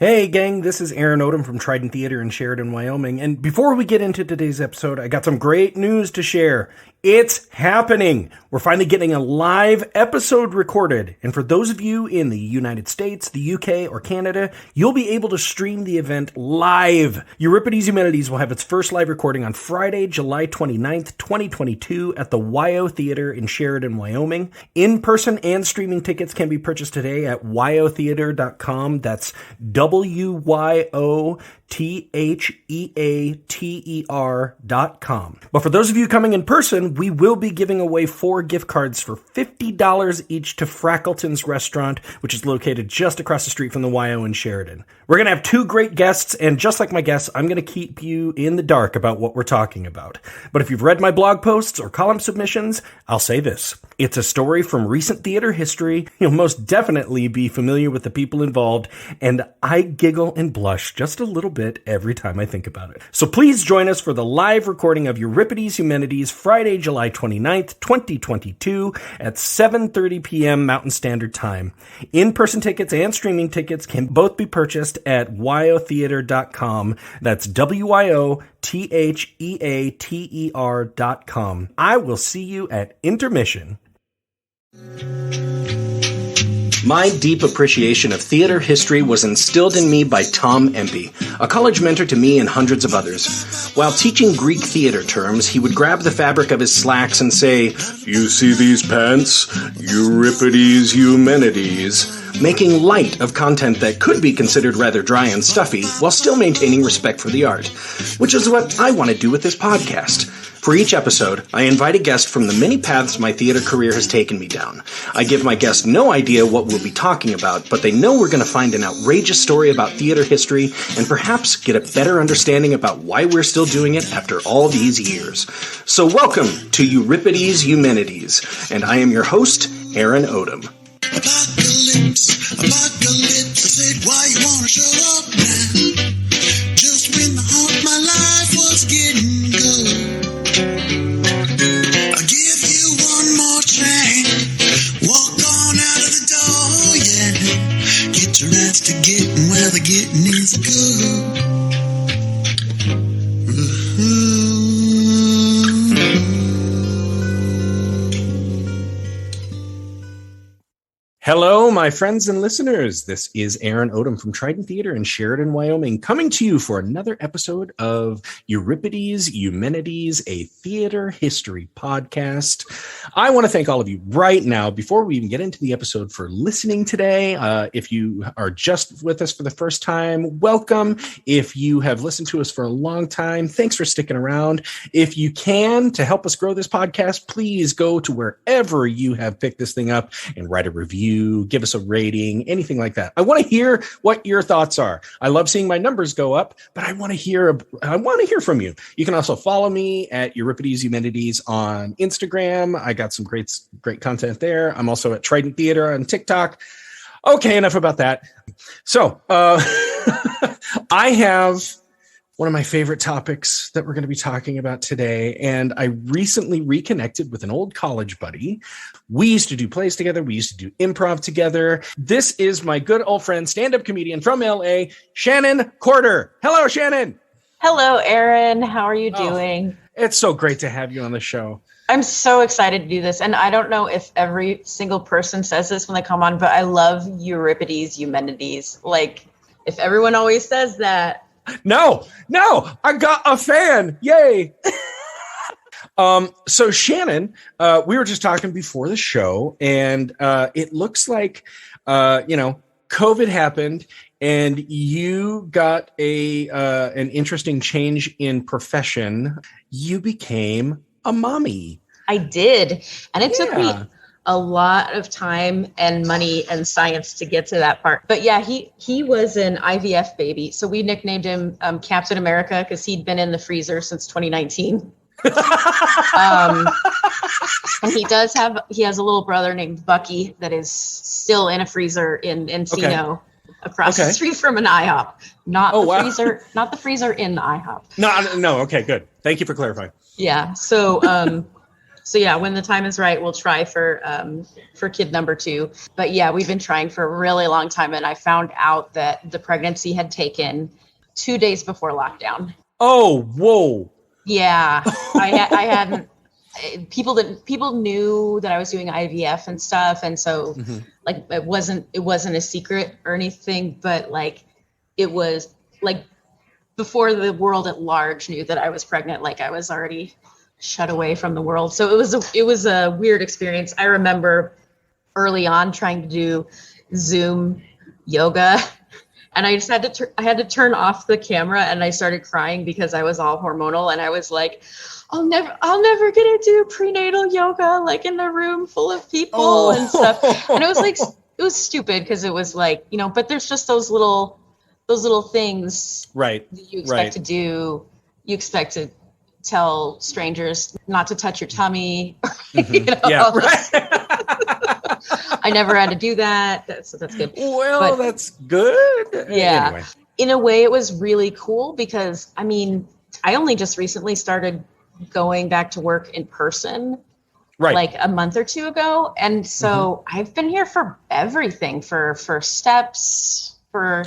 Hey gang, this is Aaron Odom from Trident Theatre in Sheridan, Wyoming, and before we get into today's episode, I got some great news to share. It's happening! We're finally getting a live episode recorded, and for those of you in the United States, the UK, or Canada, you'll be able to stream the event live. Euripides Humanities will have its first live recording on Friday, July 29th, 2022 at the WYO Theatre in Sheridan, Wyoming. In-person and streaming tickets can be purchased today at wyotheater.com. That's WYOTHEATER.com. But for those of you coming in person, we will be giving away 4 gift cards for $50 each to Frackleton's Restaurant, which is located just across the street from the WYO in Sheridan. We're going to have 2 great guests, and just like my guests, I'm going to keep you in the dark about what we're talking about. But if you've read my blog posts or column submissions, I'll say this. It's a story from recent theater history. You'll most definitely be familiar with the people involved, and I giggle and blush just a little bit every time I think about it. So please join us for the live recording of Euripides Humanities Friday, July 29th, 2022 at 7:30 p.m. Mountain Standard Time. In-person tickets and streaming tickets can both be purchased at wyotheater.com. That's WYOTHEATER.com. I will see you at intermission. My deep appreciation of theater history was instilled in me by Tom Empey, a college mentor to me and hundreds of others. While teaching Greek theater terms, he would grab the fabric of his slacks and say, "You see these pants? Euripides Humanities," making light of content that could be considered rather dry and stuffy while still maintaining respect for the art, which is what I want to do with this podcast. For each episode, I invite a guest from the many paths my theater career has taken me down. I give my guests no idea what we'll be talking about, but they know we're going to find an outrageous story about theater history and perhaps get a better understanding about why we're still doing it after all these years. So welcome to Euripides Humanities, and I am your host, Aaron Odom. Apocalypse, I said, why you wanna show up now? Just when the heart of my life was getting good. I'll give you one more chance. Walk on out of the door, yeah. Get your ass to getting where the getting is good. Hello, my friends and listeners. This is Aaron Odom from Trident Theatre in Sheridan, Wyoming, coming to you for another episode of Euripides Humanities, a theater history podcast. I want to thank all of you right now, before we even get into the episode, for listening today. If you are just with us for the first time, welcome. If you have listened to us for a long time, thanks for sticking around. If you can, to help us grow this podcast, please go to wherever you have picked this thing up and write a review. Give us a rating, anything like that. I want to hear what your thoughts are. I love seeing my numbers go up, but I want to hear from you. You can also follow me at Euripides Humanities on Instagram. I got some great content there. I'm also at Trident Theater on TikTok. Okay, enough about that. So I have one of my favorite topics that we're going to be talking about today, and I recently reconnected with an old college buddy. We used to do plays together. We used to do improv together. This is my good old friend, stand-up comedian from LA, Shannon Corder. Hello, Shannon. Hello, Aaron. How are you doing? It's so great to have you on the show. I'm so excited to do this. And I don't know if every single person says this when they come on, but I love Euripides Humanities. Like, if everyone always says that. No, I got a fan. Yay. So Shannon, we were just talking before the show, and it looks like, COVID happened and you got an interesting change in profession. You became a mommy. I did. And it took me a lot of time and money and science to get to that part. But yeah, he was an IVF baby. So we nicknamed him Captain America because he'd been in the freezer since 2019. And he has a little brother named Bucky that is still in a freezer in Encino, across the street from an IHOP. Not the freezer in the IHOP. No. Okay, good. Thank you for clarifying. Yeah. So So yeah, when the time is right, we'll try for kid number 2. But yeah, we've been trying for a really long time, and I found out that the pregnancy had taken 2 days before lockdown. Oh, whoa. Yeah, I hadn't. People knew that I was doing IVF and stuff, and so like it wasn't a secret or anything, but like it was like before the world at large knew that I was pregnant, like I was already shut away from the world. So it was a weird experience. I remember early on trying to do Zoom yoga, and I just had to turn off the camera, and I started crying because I was all hormonal, and I was like, I'll never get to do prenatal yoga like in a room full of people and stuff. And it was stupid because it was like, you know, but there's just those little things right that you expect to do. You expect to tell strangers not to touch your tummy. You know? Yeah, right. I never had to do that. That's good. Well, that's good. Yeah. Anyway. In a way, it was really cool because, I mean, I only just recently started going back to work in person, right, like a month or 2 ago. And so I've been here for everything, for steps, for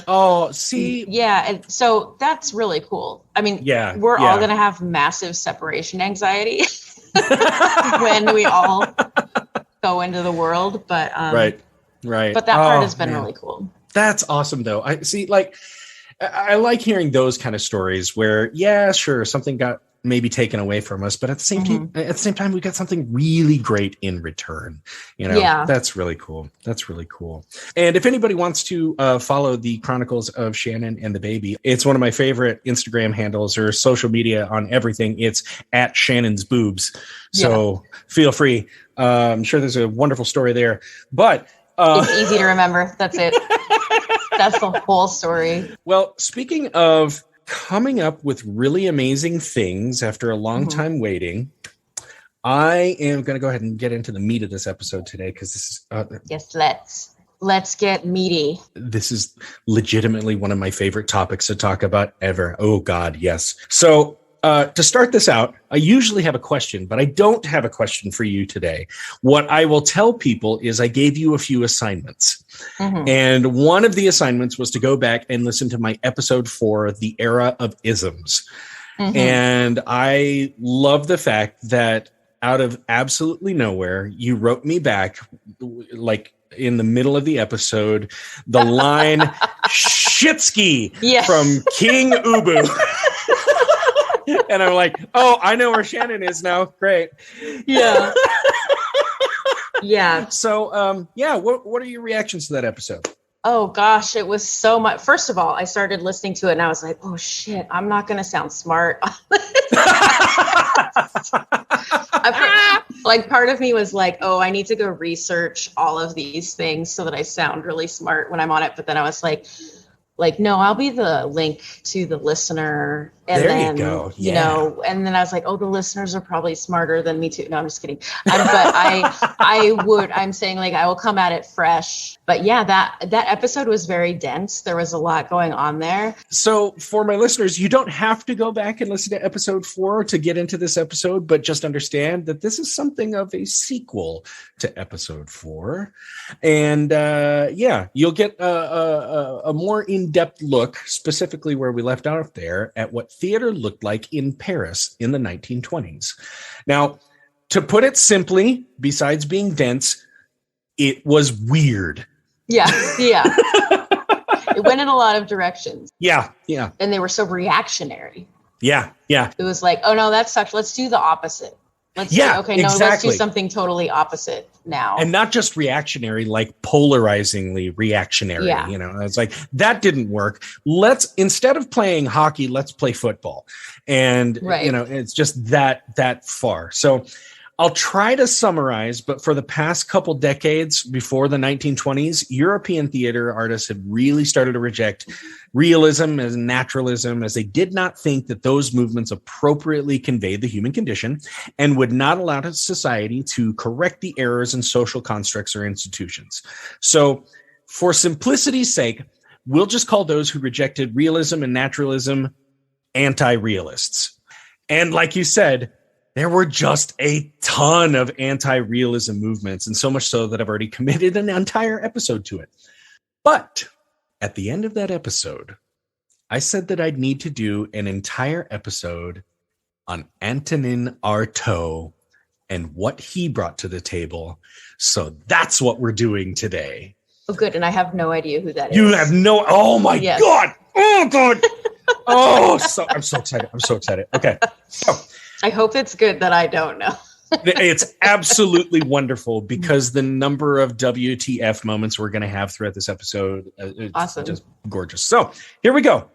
yeah, and so that's really cool. I mean, we're all gonna have massive separation anxiety when we all go into the world, but right, but that part has been really cool. That's awesome though. I see, like I like hearing those kind of stories where sure, something got maybe taken away from us, but at the same time we got something really great in return. You know, that's really cool. And if anybody wants to follow the Chronicles of Shannon and the Baby, it's one of my favorite Instagram handles or social media on everything. It's at Shannon's Boobs. So feel free. I'm sure there's a wonderful story there, but it's easy to remember. That's it. That's the whole story. Well, speaking of coming up with really amazing things after a long time waiting, I am going to go ahead and get into the meat of this episode today because this is yes, let's get meaty. This is legitimately one of my favorite topics to talk about ever. Oh God, yes. So to start this out, I usually have a question, but I don't have a question for you today. What I will tell people is I gave you a few assignments. And one of the assignments was to go back and listen to my episode 4, The Era of Isms. And I love the fact that out of absolutely nowhere, you wrote me back like in the middle of the episode, the line Shitski from King Ubu. And I'm like, oh, I know where Shannon is now. Great. Yeah. Yeah. So, what are your reactions to that episode? Oh, gosh, it was so much. First of all, I started listening to it and I was like, oh, shit, I'm not going to sound smart. Like, part of me was like, oh, I need to go research all of these things so that I sound really smart when I'm on it. But then I was like, no, I'll be the link to the listener. And there then, you go. You know, and then I was like, oh, the listeners are probably smarter than me too. No, I'm just kidding. But I'm saying like, I will come at it fresh. But yeah, that episode was very dense. There was a lot going on there. So for my listeners, you don't have to go back and listen to episode 4 to get into this episode, but just understand that this is something of a sequel to episode 4. And you'll get a more in-depth look, specifically where we left out there, at what theater looked like in Paris in the 1920s. Now, to put it simply, besides being dense, it was weird. Yeah. It went in a lot of directions. Yeah. And they were so reactionary. Yeah. It was like, oh no, that sucks. Let's do the opposite. Let's do something totally opposite now. And not just reactionary, like polarizingly reactionary. Yeah. You know, it's like, that didn't work. Instead of playing hockey, let's play football. And, you know, it's just that far. So I'll try to summarize, but for the past couple decades before the 1920s, European theater artists had really started to reject realism and naturalism, as they did not think that those movements appropriately conveyed the human condition and would not allow society to correct the errors in social constructs or institutions. So for simplicity's sake, we'll just call those who rejected realism and naturalism anti-realists. And like you said, there were just a ton of anti-realism movements, and so much so that I've already committed an entire episode to it. But at the end of that episode, I said that I'd need to do an entire episode on Antonin Artaud and what he brought to the table. So that's what we're doing today. Oh, good. And I have no idea who that is. You have no... Oh, my God. Oh, God. I'm so excited. I'm so excited. Okay. So I hope it's good that I don't know. It's absolutely wonderful because the number of WTF moments we're going to have throughout this episode is awesome. Just gorgeous. So here we go.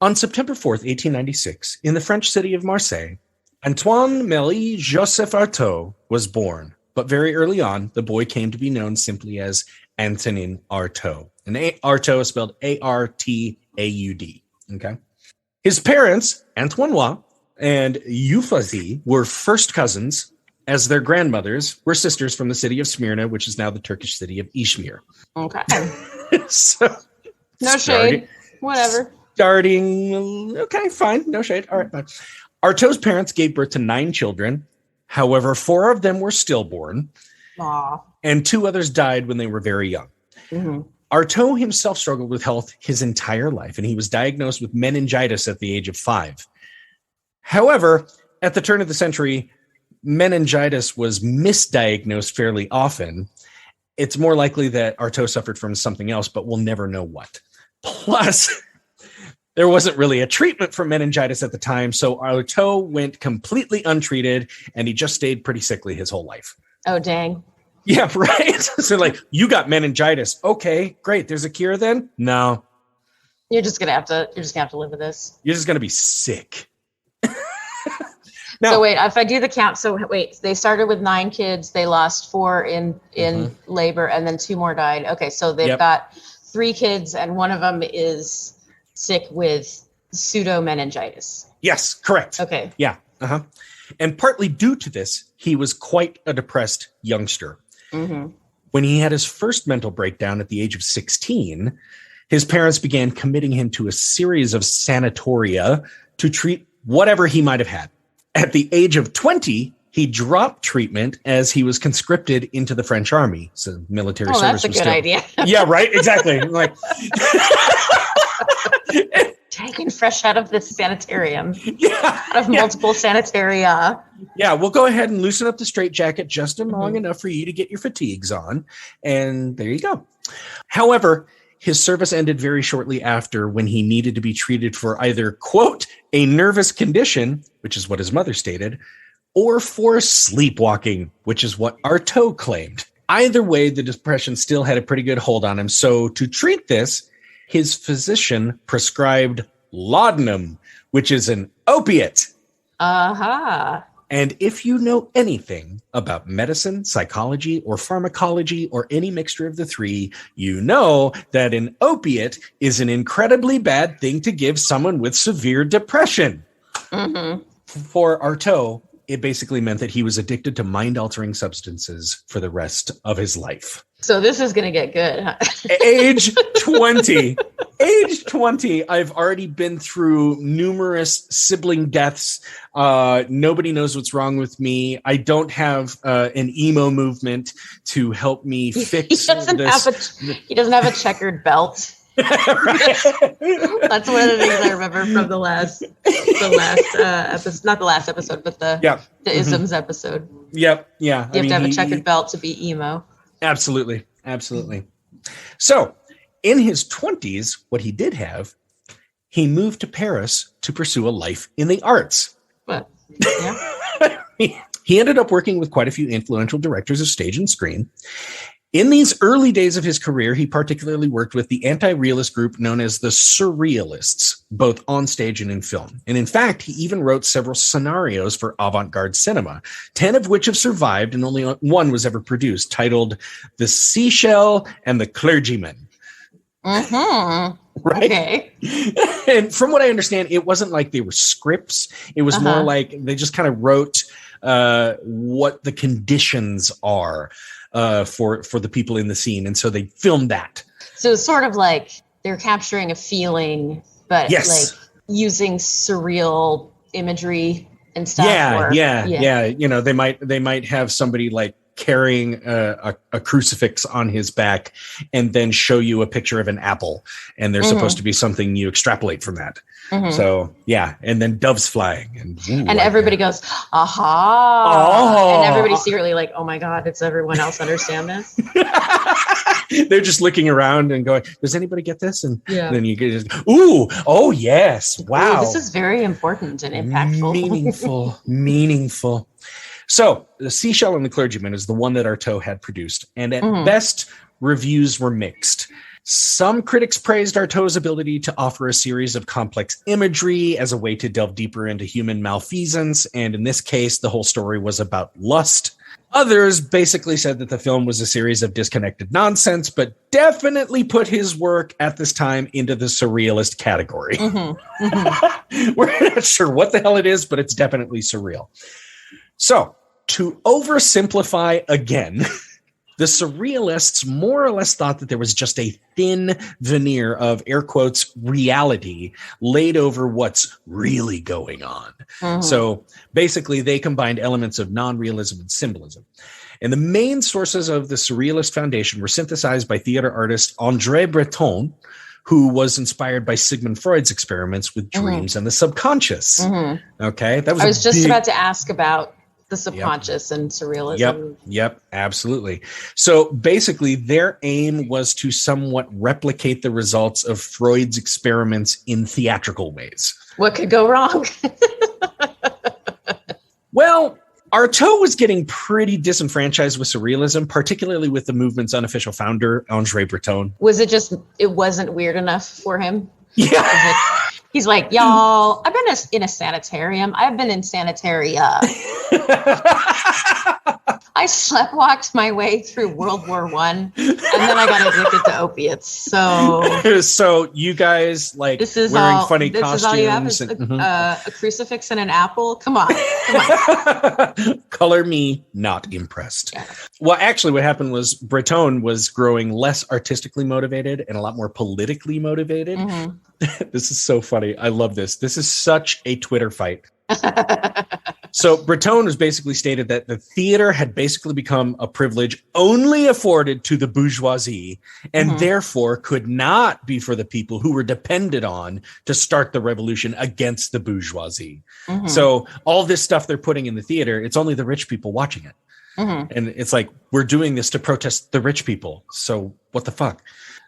On September 4th, 1896, in the French city of Marseille, Antoine Marie Joseph Artaud was born. But very early on, the boy came to be known simply as Antonin Artaud. And Artaud is spelled A-R-T-A-U-D. Okay. His parents, Antoine and Euphrasie, were first cousins, as their grandmothers were sisters from the city of Smyrna, which is now the Turkish city of Izmir. Okay. So, no shade. Whatever. Okay, fine. No shade. All right, fine. Artaud's parents gave birth to 9 children. However, 4 of them were stillborn. Aww. And 2 others died when they were very young. Mm-hmm. Artaud himself struggled with health his entire life, and he was diagnosed with meningitis at the age of 5. However, at the turn of the century, meningitis was misdiagnosed fairly often. It's more likely that Artaud suffered from something else, but we'll never know what. Plus, there wasn't really a treatment for meningitis at the time, so Artaud went completely untreated, and he just stayed pretty sickly his whole life. Oh, dang. Yeah, right? So like, you got meningitis. Okay, great. There's a cure then? No. You're just gonna have to live with this. You're just gonna be sick. Now, so wait, if I do the count, so wait, they started with 9 kids, they lost 4 in labor, and then 2 more died. Okay, so they've got 3 kids, and one of them is sick with pseudo meningitis. Yes, correct. Okay. Yeah. Uh-huh. And partly due to this, he was quite a depressed youngster. Mm-hmm. When he had his first mental breakdown at the age of 16, his parents began committing him to a series of sanatoria to treat whatever he might have had. At the age of 20, he dropped treatment as he was conscripted into the French army. So military service. That's a good idea. Yeah, right. Exactly. Like taken fresh out of this sanitarium. Yeah. Out of multiple sanitaria. Yeah, we'll go ahead and loosen up the straitjacket just long enough for you to get your fatigues on. And there you go. However, his service ended very shortly after when he needed to be treated for either, quote, a nervous condition, which is what his mother stated, or for sleepwalking, which is what Artaud claimed. Either way, the depression still had a pretty good hold on him. So to treat this, his physician prescribed laudanum, which is an opiate. Uh-huh. And if you know anything about medicine, psychology, or pharmacology, or any mixture of the 3, you know that an opiate is an incredibly bad thing to give someone with severe depression. Mm-hmm. For Artaud, it basically meant that he was addicted to mind-altering substances for the rest of his life. So this is going to get good. Huh? Age 20. Age 20, I've already been through numerous sibling deaths. Nobody knows what's wrong with me. I don't have an emo movement to help me fix this. He doesn't have a checkered belt. That's one of the things I remember from the last episode, not the last episode, but the isms episode. Yep. Yeah. You have to have a checkered belt to be emo. Absolutely. Absolutely. So in his 20s, what he did have, he moved to Paris to pursue a life in the arts. What? Yeah. He ended up working with quite a few influential directors of stage and screen. In these early days of his career, he particularly worked with the anti-realist group known as the Surrealists, both on stage and in film. And in fact, he even wrote several scenarios for avant-garde cinema, 10 of which have survived and only one was ever produced, titled The Seashell and the Clergyman. Mm-hmm. Right? Okay. And from what I understand, it wasn't like they were scripts. It was more like they just kind of wrote what the conditions are for the people in the scene. And so they filmed that. So it's sort of like they're capturing a feeling, but yes, like using surreal imagery. and stuff. Yeah. You know, they might have somebody like carrying a crucifix on his back and then show you a picture of an apple, and there's supposed to be something you extrapolate from that. So yeah, and then doves flying, and everybody goes, aha, and everybody's secretly like, oh my god, does everyone else understand this? They're just looking around and going, does anybody get this? And then you get, ooh, oh yes, wow, ooh, this is very important and impactful. meaningful. So The Seashell and the Clergyman is the one that Artaud had produced, and at best, reviews were mixed. Some critics praised Artaud's ability to offer a series of complex imagery as a way to delve deeper into human malfeasance, and in this case, the whole story was about lust. Others basically said that the film was a series of disconnected nonsense, but definitely put his work at this time into the surrealist category. We're not sure what the hell it is, but it's definitely surreal. So, to oversimplify again, the surrealists more or less thought that there was just a thin veneer of, air quotes, reality laid over what's really going on. So basically, they combined elements of non-realism and symbolism. And the main sources of the surrealist foundation were synthesized by theater artist André Breton, who was inspired by Sigmund Freud's experiments with dreams and the subconscious. Okay, that was. I was just about to ask about the subconscious and surrealism. Yep, absolutely. So basically, their aim was to somewhat replicate the results of Freud's experiments in theatrical ways. What could go wrong? Well, Artaud was getting pretty disenfranchised with surrealism, particularly with the movement's unofficial founder, André Breton. Was it just, it wasn't weird enough for him? Yeah. He's like, y'all, I've been in a sanitarium. I've been in sanitaria. I sleptwalked my way through World War I, and then I got addicted to opiates. So you guys like this is wearing all, funny this costumes. Is all you have is a crucifix and an apple? Come on. Color me not impressed. Yeah. Well, actually what happened was Breton was growing less artistically motivated and a lot more politically motivated. This is so funny. I love this. This is such a Twitter fight. So Breton has basically stated that the theater had basically become a privilege only afforded to the bourgeoisie and therefore could not be for the people who were depended on to start the revolution against the bourgeoisie. So all this stuff they're putting in the theater, it's only the rich people watching it. And it's like, we're doing this to protest the rich people. So what the fuck?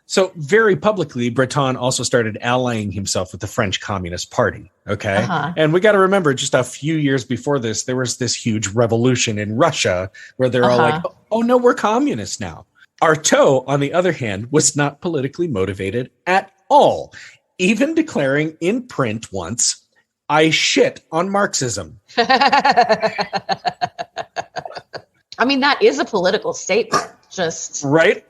So very publicly, Breton also started allying himself with the French Communist Party. Okay. And we got to remember, just a few years before this, there was this huge revolution in Russia where they're all like, oh no, we're communists now. Artaud, on the other hand, was not politically motivated at all, even declaring in print once, I shit on Marxism. I mean, that is a political statement. Just right.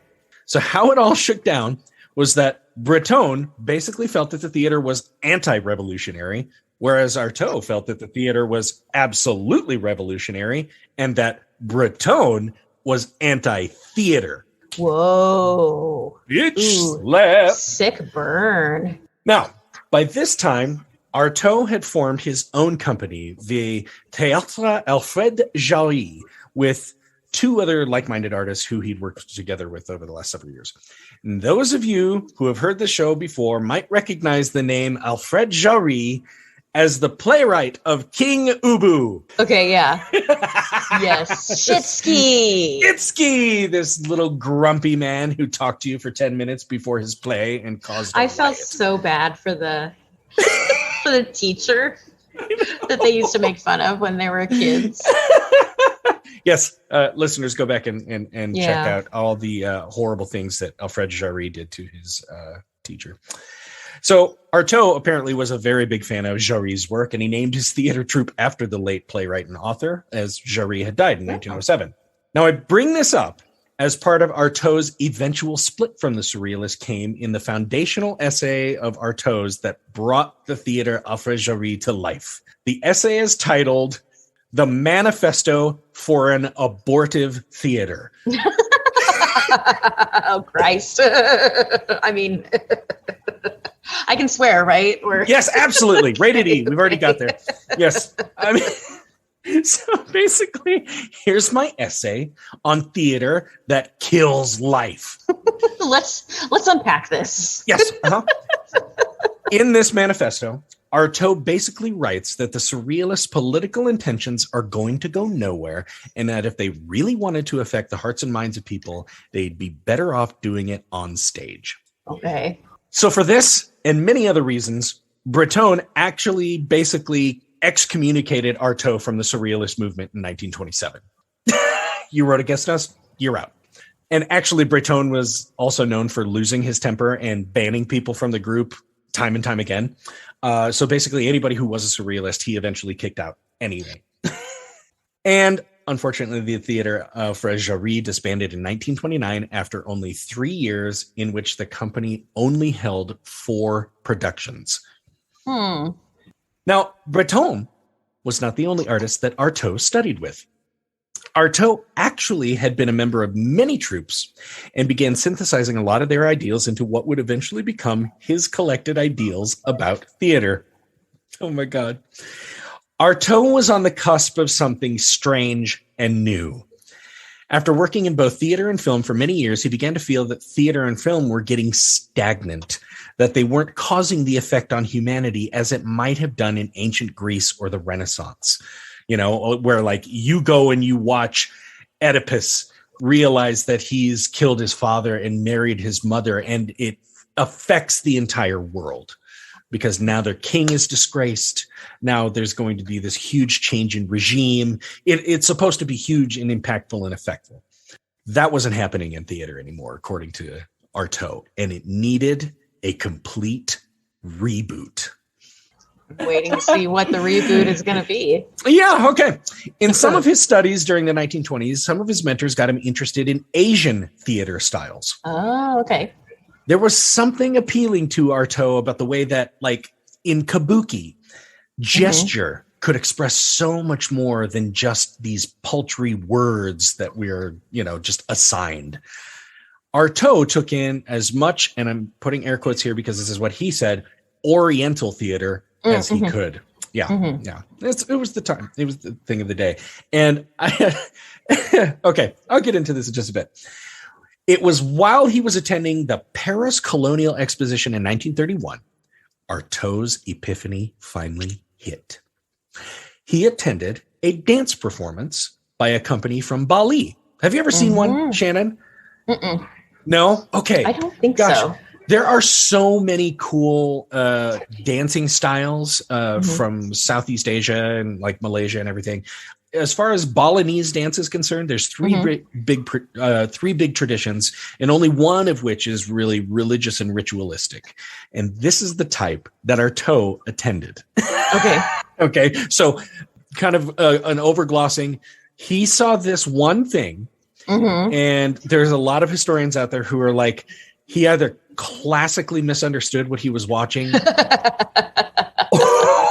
So how it all shook down was that Breton basically felt that the theater was anti-revolutionary, whereas Artaud felt that the theater was absolutely revolutionary and that Breton was anti-theater. Whoa. Bitch slap. Sick burn. Now, by this time, Artaud had formed his own company, the Théâtre Alfred Jarry, with two other like-minded artists who he'd worked together with over the last several years. And those of you who have heard the show before might recognize the name Alfred Jarry as the playwright of King Ubu. Okay, yeah. Yes. Shitsky, this little grumpy man who talked to you for 10 minutes before his play and caused a riot. Felt so bad for the for the teacher that they used to make fun of when they were kids. Yes, listeners, go back and check out all the horrible things that Alfred Jarry did to his teacher. So Artaud apparently was a very big fan of Jarry's work, and he named his theater troupe after the late playwright and author, as Jarry had died in 1907. Now, I bring this up as part of Artaud's eventual split from the Surrealists came in the foundational essay of Artaud's that brought the theater Alfred Jarry to life. The essay is titled The Manifesto for an Abortive Theater. Oh, Christ. I mean, I can swear, right? Or Yes, absolutely. Rated E. We've already got there. Yes. I mean, so basically, here's my essay on theater that kills life. let's unpack this. Yes. In this manifesto, Artaud basically writes that the surrealist political intentions are going to go nowhere, and that if they really wanted to affect the hearts and minds of people, they'd be better off doing it on stage. Okay. So for this and many other reasons, Breton actually basically excommunicated Artaud from the surrealist movement in 1927. You wrote against us, you're out. And actually, Breton was also known for losing his temper and banning people from the group time and time again. So basically, anybody who was a surrealist, he eventually kicked out anyway. And unfortunately, the Theatre of Jarry disbanded in 1929 after only 3 years, in which the company only held 4 productions. Now, Breton was not the only artist that Artaud studied with. Artaud actually had been a member of many troupes and began synthesizing a lot of their ideals into what would eventually become his collected ideals about theater. Oh my God. Artaud was on the cusp of something strange and new. After working in both theater and film for many years, he began to feel that theater and film were getting stagnant, that they weren't causing the effect on humanity as it might have done in ancient Greece or the Renaissance. You know, where like you go and you watch Oedipus realize that he's killed his father and married his mother, and it affects the entire world because now their king is disgraced. Now there's going to be this huge change in regime. It's supposed to be huge and impactful and effectful. That wasn't happening in theater anymore, according to Artaud, and it needed a complete reboot. Waiting to see what the reboot is going to be. Yeah, okay. In some of his studies during the 1920s, some of his mentors got him interested in Asian theater styles. Oh, okay. There was something appealing to Artaud about the way that, like, in kabuki, gesture could express so much more than just these paltry words that we're, just assigned. Artaud took in as much, and I'm putting air quotes here because this is what he said, Oriental theater as he could. Yeah. It was the time. It was the thing of the day. And okay, I'll get into this in just a bit. It was while he was attending the Paris Colonial Exposition in 1931, Artaud's epiphany finally hit. He attended a dance performance by a company from Bali. Have you ever seen one, Shannon? No? Okay. I don't think so. There are so many cool dancing styles from Southeast Asia and like Malaysia and everything. As far as Balinese dance is concerned, there's three big traditions, and only one of which is really religious and ritualistic. And this is the type that Artaud attended. Okay. Okay. So kind of an overglossing. He saw this one thing, and there's a lot of historians out there who are like, he either classically misunderstood what he was watching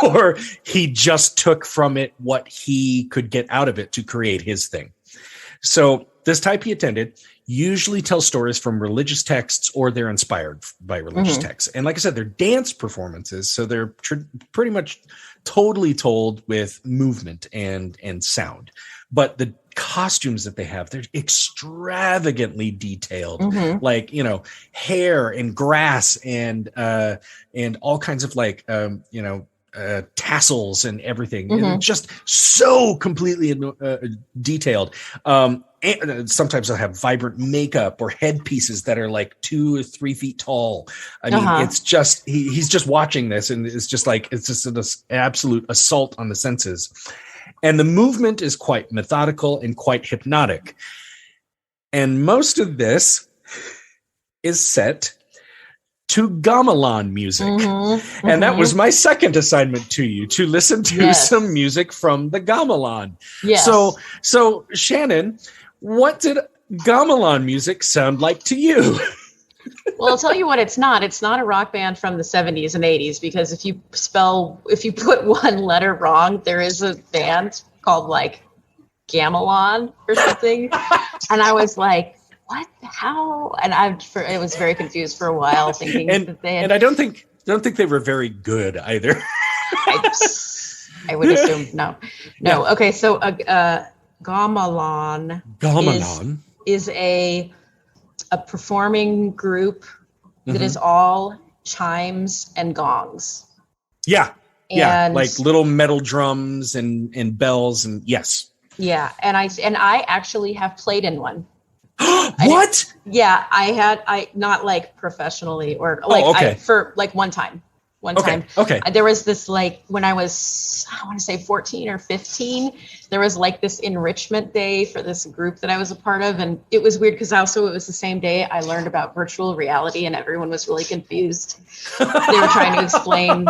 or he just took from it what he could get out of it to create his thing. So this type he attended usually tells stories from religious texts or they're inspired by religious texts. And like I said, they're dance performances. So they're pretty much totally told with movement and sound. But the costumes that they have, they're extravagantly detailed, like, hair and grass and all kinds of like, tassels and everything. And just so completely detailed. And sometimes they'll have vibrant makeup or headpieces that are like 2 or 3 feet tall. I mean, it's just, he's just watching this and it's just an absolute assault on the senses. And the movement is quite methodical and quite hypnotic. And most of this is set to gamelan music. And that was my second assignment to you, to listen to some music from the gamelan. Yes. So Shannon, what did gamelan music sound like to you? Well, I'll tell you what it's not. It's not a rock band from the 70s and 80s, because if you put one letter wrong, there is a band called like Gamelan or something. And I was like, what? How? And I was very confused for a while, thinking that they had... And I don't think don't think they were very good either. I would assume no. Yeah. Okay, so gamelan is a performing group that is all chimes and gongs. Yeah. Yeah, like little metal drums and bells and yes. Yeah, and I actually have played in one. What? I not like professionally or like for like one time. Okay. There was this like when I was, I want to say 14 or 15, there was like this enrichment day for this group that I was a part of. And it was weird because also it was the same day I learned about virtual reality and everyone was really confused. They were trying to explain.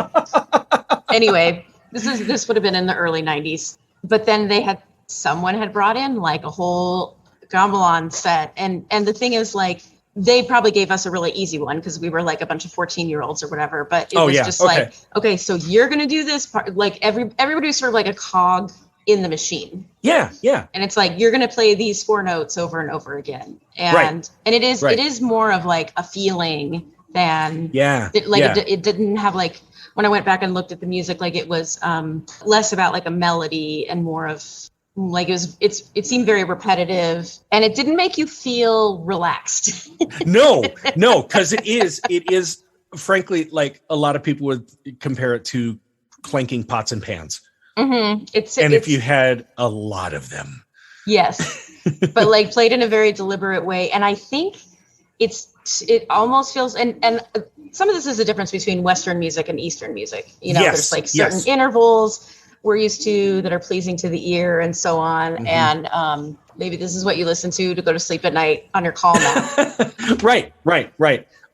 Anyway, this would have been in the early 90s. But then someone had brought in like a whole gamelan set. And the thing is like, they probably gave us a really easy one because we were like a bunch of 14-year-olds or whatever. But it was just like, okay, so you're going to do this part. Like everybody was sort of like a cog in the machine. Yeah. And it's like, you're going to play these 4 notes over and over again. And it is more of like a feeling than, it didn't have like, when I went back and looked at the music, like it was less about like a melody and more of, like it seemed very repetitive and it didn't make you feel relaxed. No, because it is frankly, like a lot of people would compare it to clanking pots and pans. Mm-hmm. If you had a lot of them. Yes. But like played in a very deliberate way. And I think it almost feels, and some of this is the difference between Western music and Eastern music. You know, there's like certain intervals we're used to that are pleasing to the ear and so on. Mm-hmm. And maybe this is what you listen to go to sleep at night on your call map. Right.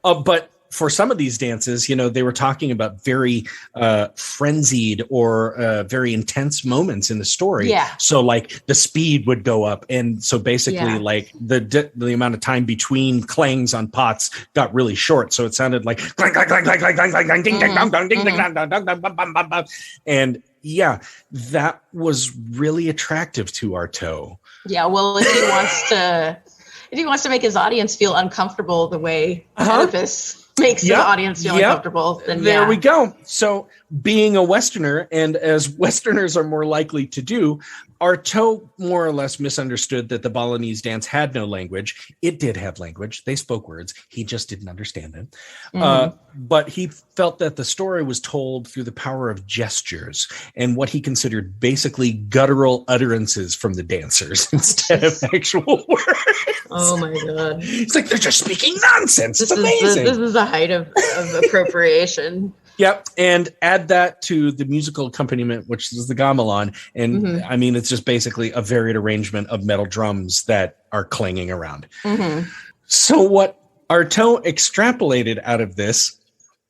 But for some of these dances, you know, they were talking about very frenzied or very intense moments in the story. Yeah. So like the speed would go up. And so basically like the amount of time between clangs on pots got really short. So it sounded like clang, clang, clang, clang, clang, clang, clang, clang, ding, ding, dong, dong, ding, ding, dong, dong, dong, dong, bum, bum, bum. And yeah, that was really attractive to Artaud. Yeah. Well, if he wants to make his audience feel uncomfortable the way Oedipus makes the audience feel uncomfortable, then there we go. So being a Westerner, and as Westerners are more likely to do, Artaud more or less misunderstood that the Balinese dance had no language. It did have language. They spoke words. He just didn't understand them. Mm-hmm. But he felt that the story was told through the power of gestures and what he considered basically guttural utterances from the dancers instead of actual words. Oh my God. It's like they're just speaking nonsense. It's amazing. This is the height of appropriation. Yep. And add that to the musical accompaniment, which is the gamelan. And I mean, it's just basically a varied arrangement of metal drums that are clanging around. Mm-hmm. So what Artaud extrapolated out of this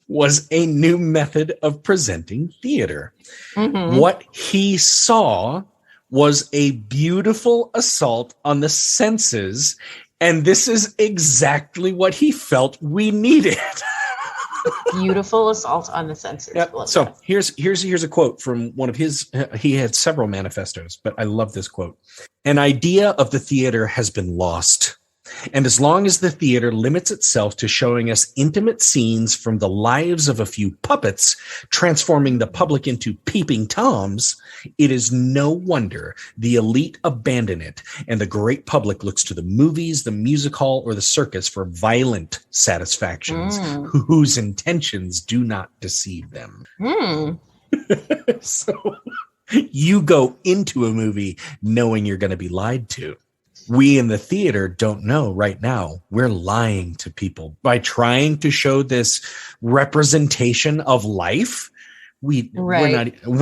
was a new method of presenting theater. Mm-hmm. What he saw was a beautiful assault on the senses. And this is exactly what he felt we needed. Beautiful assault on the senses. Yep. So here's a quote from one of his. He had several manifestos, but I love this quote. An idea of the theater has been lost. And as long as the theater limits itself to showing us intimate scenes from the lives of a few puppets, transforming the public into peeping toms, it is no wonder the elite abandon it, and the great public looks to the movies, the music hall, or the circus for violent satisfactions whose intentions do not deceive them. So you go into a movie knowing you're going to be lied to. We in the theater don't know right now. We're lying to people by trying to show this representation of life. We're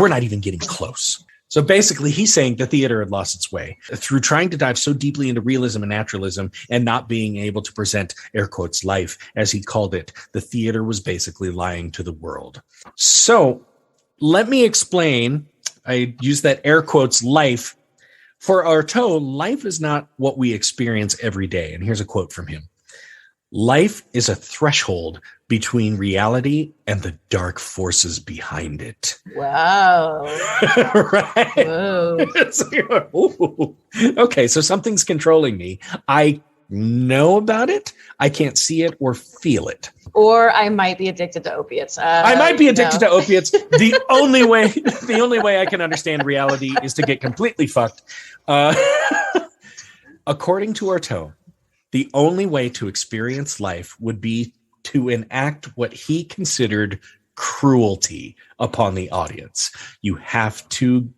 not even getting close. So basically, he's saying the theater had lost its way through trying to dive so deeply into realism and naturalism and not being able to present, air quotes, life, as he called it. The theater was basically lying to the world. So let me explain. I use that air quotes life. For Artaud, life is not what we experience every day. And here's a quote from him. Life is a threshold between reality and the dark forces behind it. Wow. Right. Whoa. Okay, so something's controlling me. I know about it. I can't see it or feel it. Or I might be addicted to opiates. I might be addicted to opiates. The only way I can understand reality is to get completely fucked. According to Artaud, the only way to experience life would be to enact what he considered cruelty upon the audience. You have to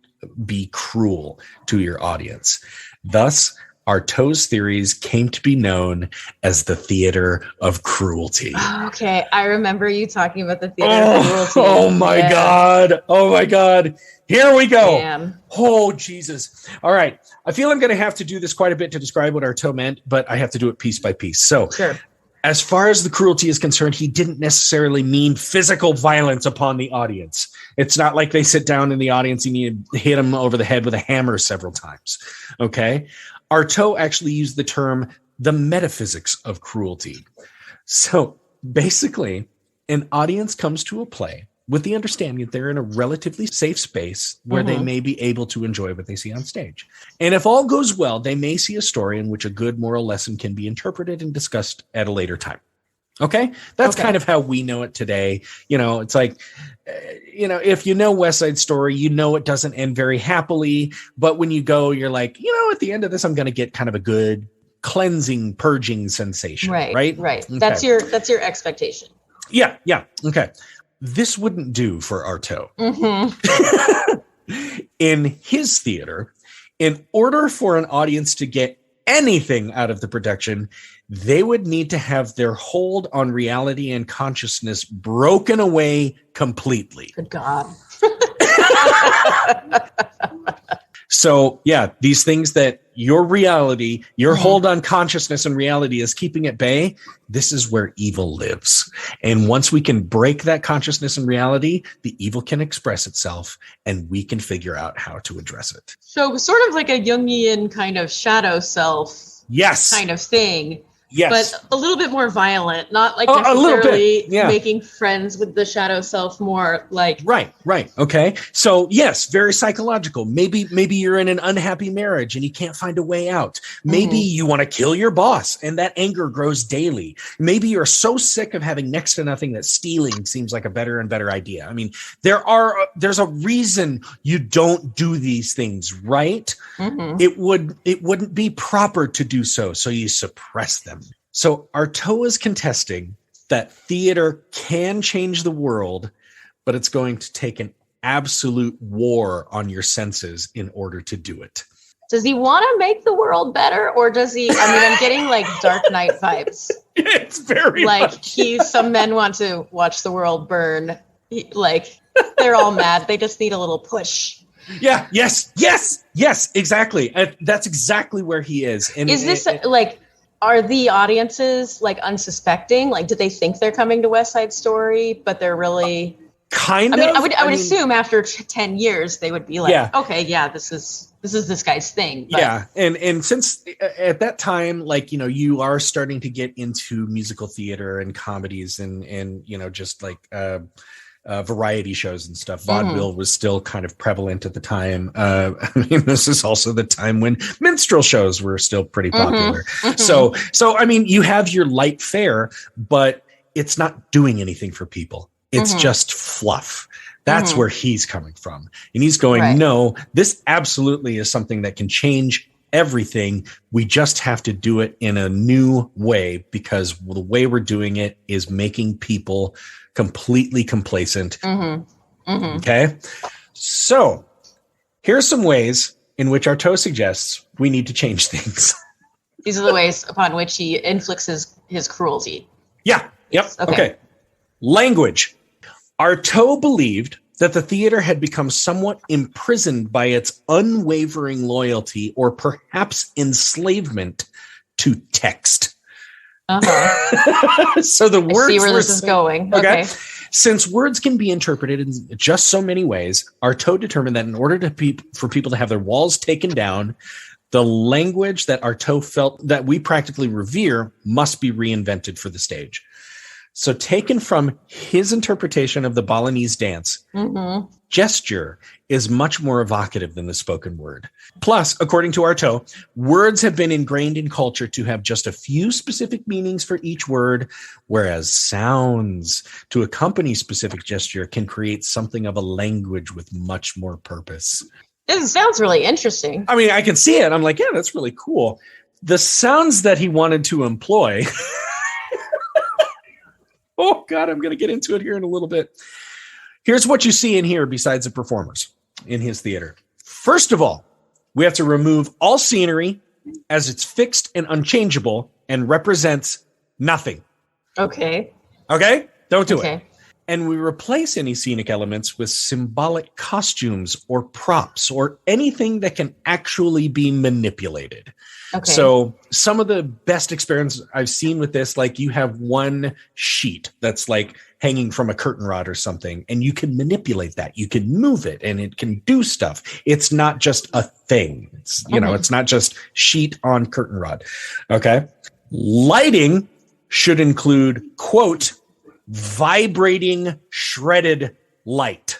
be cruel to your audience. Thus, Artaud's theories came to be known as the Theatre of Cruelty. Okay, I remember you talking about the Theatre of Cruelty. Oh my God. Oh my God. Here we go. Damn. Oh, Jesus. All right. I feel I'm going to have to do this quite a bit to describe what Artaud meant, but I have to do it piece by piece. So, sure. As far as the cruelty is concerned, he didn't necessarily mean physical violence upon the audience. It's not like they sit down in the audience and you hit them over the head with a hammer several times. Okay. Artaud actually used the term the metaphysics of cruelty. So basically, an audience comes to a play with the understanding that they're in a relatively safe space where they may be able to enjoy what they see on stage. And if all goes well, they may see a story in which a good moral lesson can be interpreted and discussed at a later time. Okay? That's kind of how we know it today. You know, it's like, if you know West Side Story, you know it doesn't end very happily. But when you go, you're like, at the end of this, I'm going to get kind of a good cleansing, purging sensation. Right. Okay. That's your expectation. Yeah. Okay. This wouldn't do for Artaud. In his theater, in order for an audience to get anything out of the production, they would need to have their hold on reality and consciousness broken away completely. Good God. So, yeah, these things that your reality, your hold on consciousness and reality is keeping at bay, this is where evil lives. And once we can break that consciousness and reality, the evil can express itself and we can figure out how to address it. So sort of like a Jungian kind of shadow self kind of thing. Yes. But a little bit more violent, not like necessarily making friends with the shadow self, more like. Right. Okay. So yes, very psychological. Maybe you're in an unhappy marriage and you can't find a way out. Maybe you want to kill your boss and that anger grows daily. Maybe you're so sick of having next to nothing that stealing seems like a better and better idea. I mean, there's a reason you don't do these things, right? It wouldn't be proper to do so. So you suppress them. So Artaud is contesting that theater can change the world, but it's going to take an absolute war on your senses in order to do it. Does he want to make the world better, or does he? I mean, I'm getting like Dark Knight vibes. It's very like some men want to watch the world burn. They're all mad. They just need a little push. Yeah. Yes. Exactly. That's exactly where he is. And is this are the audiences unsuspecting? Like, do they think they're coming to West Side Story, but they're really kind of? I would assume after 10 years they would be like, okay, yeah, this is this guy's thing. But. Yeah, and since at that time, you are starting to get into musical theater and comedies and just variety shows and stuff. Vaudeville was still kind of prevalent at the time. This is also the time when minstrel shows were still pretty popular. So you have your light fare, but it's not doing anything for people. It's just fluff. That's where he's coming from. And he's going, no, this absolutely is something that can change everything. We just have to do it in a new way because the way we're doing it is making people completely complacent. Okay. So here's some ways in which Artaud suggests we need to change things. These are the ways upon which he inflicts his cruelty. Yeah. Yep. Okay. Language. Artaud believed that the theater had become somewhat imprisoned by its unwavering loyalty or perhaps enslavement to text. So the words. I see where this is going. Okay. Since words can be interpreted in just so many ways, Artaud determined that in order for people to have their walls taken down, the language that Artaud felt that we practically revere must be reinvented for the stage. So taken from his interpretation of the Balinese dance, gesture is much more evocative than the spoken word. Plus, according to Artaud, words have been ingrained in culture to have just a few specific meanings for each word, whereas sounds to accompany specific gesture can create something of a language with much more purpose. This sounds really interesting. I mean, I can see it. I'm like, yeah, that's really cool. The sounds that he wanted to employ... Oh, God, I'm going to get into it here in a little bit. Here's what you see in here besides the performers in his theater. First of all, we have to remove all scenery as it's fixed and unchangeable and represents nothing. Okay. Okay? Don't do it. And we replace any scenic elements with symbolic costumes or props or anything that can actually be manipulated. Okay. So some of the best experience I've seen with this, like you have one sheet that's like hanging from a curtain rod or something, and you can manipulate that. You can move it and it can do stuff. It's not just a thing. It's, you know, it's not just sheet on curtain rod. Okay. Lighting should include, quote, vibrating shredded light.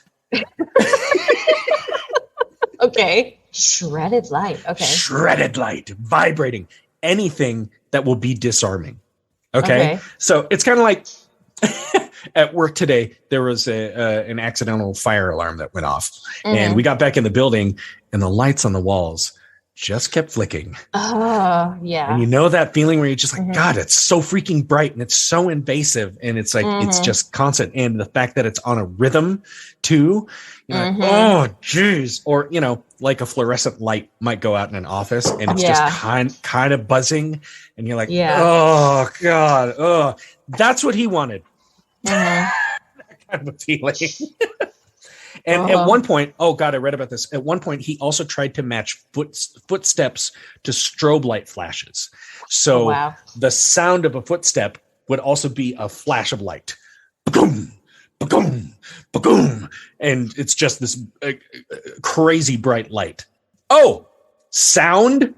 Okay. Shredded light. Okay. Shredded light, vibrating, anything that will be disarming. Okay. So it's kind of like at work today, there was an accidental fire alarm that went off, and we got back in the building and the lights on the walls just kept flicking. Oh, yeah. And you know that feeling where you're just like, God, it's so freaking bright and it's so invasive and it's like, it's just constant. And the fact that it's on a rhythm too, you're like, oh, geez. Or, you know, like a fluorescent light might go out in an office and it's just kind of buzzing. And you're like, oh, God. Oh, that's what he wanted. That kind of a feeling. And at one point, oh God, I read about this. At one point, he also tried to match footsteps to strobe light flashes. So the sound of a footstep would also be a flash of light. Ba-boom, ba-boom, ba-boom. And it's just this crazy bright light. Oh, sound.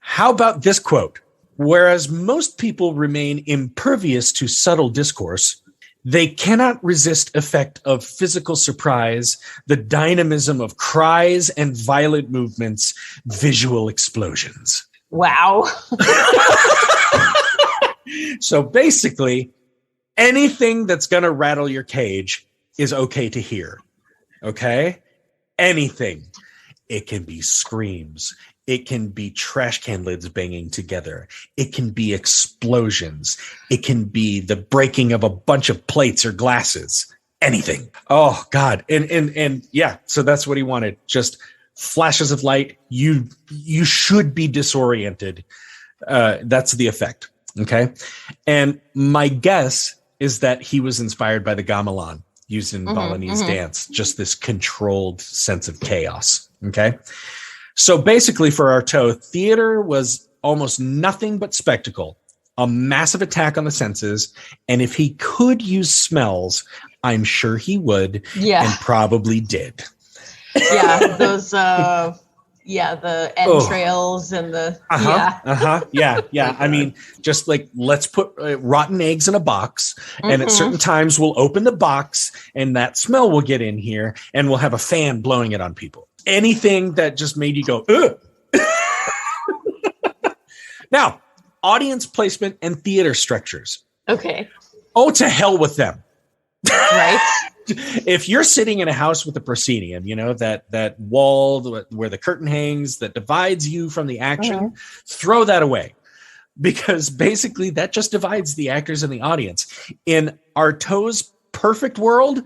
How about this quote? Whereas most people remain impervious to subtle discourse, they cannot resist effect of physical surprise, the dynamism of cries and violent movements, visual explosions. Wow. So basically, anything that's going to rattle your cage is okay to hear. Okay? Anything. It can be screams. It can be trash can lids banging together. It can be explosions. It can be the breaking of a bunch of plates or glasses. Anything. Oh, God. And yeah, so that's what he wanted. Just flashes of light. You should be disoriented. That's the effect. Okay. And my guess is that he was inspired by the gamelan used in Balinese dance. Just this controlled sense of chaos. Okay. So basically for Artaud, theater was almost nothing but spectacle, a massive attack on the senses. And if he could use smells, I'm sure he would and probably did. Yeah, those, the entrails and the, I mean, just like, let's put rotten eggs in a box and at certain times we'll open the box and that smell will get in here and we'll have a fan blowing it on people. Anything that just made you go, ugh. Now, audience placement and theater structures. Okay. Oh, to hell with them. Right. If you're sitting in a house with a proscenium, you know, that wall where the curtain hangs that divides you from the action, throw that away. Because basically that just divides the actors and the audience. In Artaud's perfect world,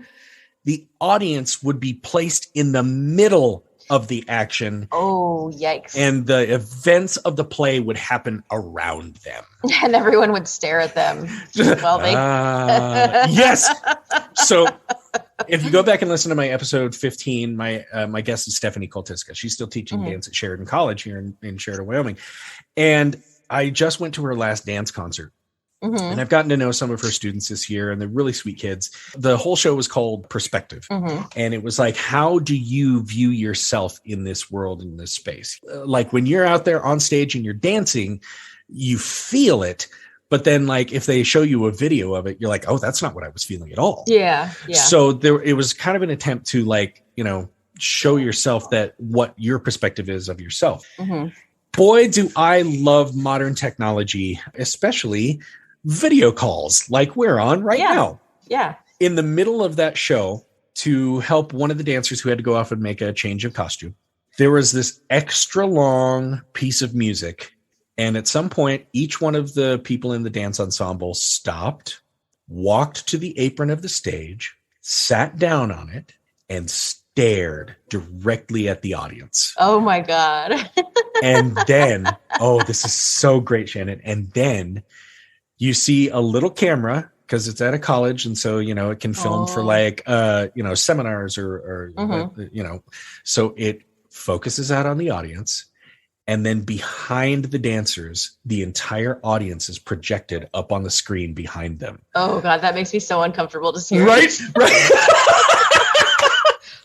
the audience would be placed in the middle of the action. Oh, yikes. And the events of the play would happen around them. And everyone would stare at them. Well, yes. So if you go back and listen to my episode 15, my guest is Stephanie Koltiska. She's still teaching dance at Sheridan College here in Sheridan, Wyoming. And I just went to her last dance concert. And I've gotten to know some of her students this year, and they're really sweet kids. The whole show was called Perspective. And it was like, how do you view yourself in this world, in this space? Like when you're out there on stage and you're dancing, you feel it, But then like if they show you a video of it, you're like, oh, that's not what I was feeling at all. Yeah. So it was kind of an attempt to like, show yourself that what your perspective is of yourself. Boy, do I love modern technology, especially video calls like we're on right now. Yeah. In the middle of that show, to help one of the dancers who had to go off and make a change of costume, there was this extra long piece of music. And at some point, each one of the people in the dance ensemble stopped, walked to the apron of the stage, sat down on it, and stared directly at the audience. Oh my God. And then, this is so great, Shannon. And then you see a little camera, because it's at a college. And so, it can film for like, seminars or so it focuses out on the audience. And then behind the dancers, the entire audience is projected up on the screen behind them. Oh God, that makes me so uncomfortable to see. Right.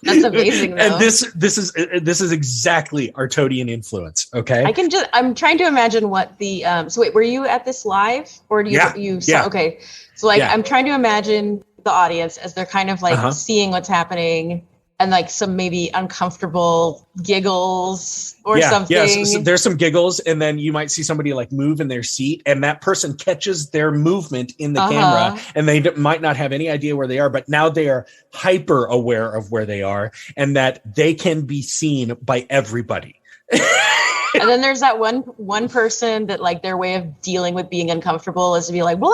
That's amazing, though. And this is exactly Artaudian influence. Okay. I'm trying to imagine what the, so wait, were you at this live or do you saw, okay. So like, I'm trying to imagine the audience as they're kind of like seeing what's happening and like some maybe uncomfortable giggles or something. Yeah, so there's some giggles, and then you might see somebody like move in their seat, and that person catches their movement in the camera, and they might not have any idea where they are, but now they are hyper aware of where they are and that they can be seen by everybody. And then there's that one person that like their way of dealing with being uncomfortable is to be like, blah.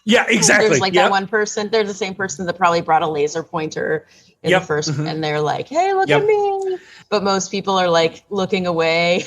Yeah, exactly. There's like that one person. They're the same person that probably brought a laser pointer in the first, and they're like, "Hey, look at me!" But most people are like looking away.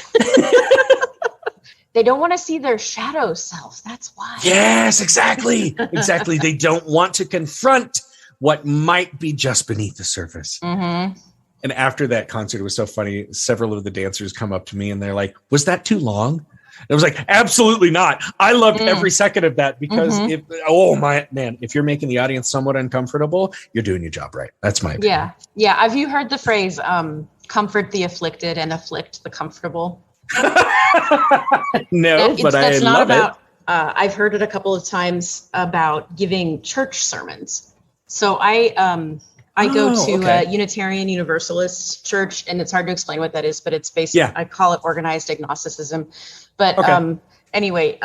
They don't want to see their shadow self. That's why. Yes, exactly, exactly. They don't want to confront what might be just beneath the surface. And after that concert, it was so funny. Several of the dancers come up to me and they're like, "Was that too long?" It was like, absolutely not. I loved every second of that because if you're making the audience somewhat uncomfortable, you're doing your job right. That's my opinion. Yeah. Have you heard the phrase, comfort the afflicted and afflict the comfortable? No, but I love it. I've heard it a couple of times about giving church sermons. So I go to a Unitarian Universalist church, and it's hard to explain what that is, but it's basically, I call it organized agnosticism. But anyway,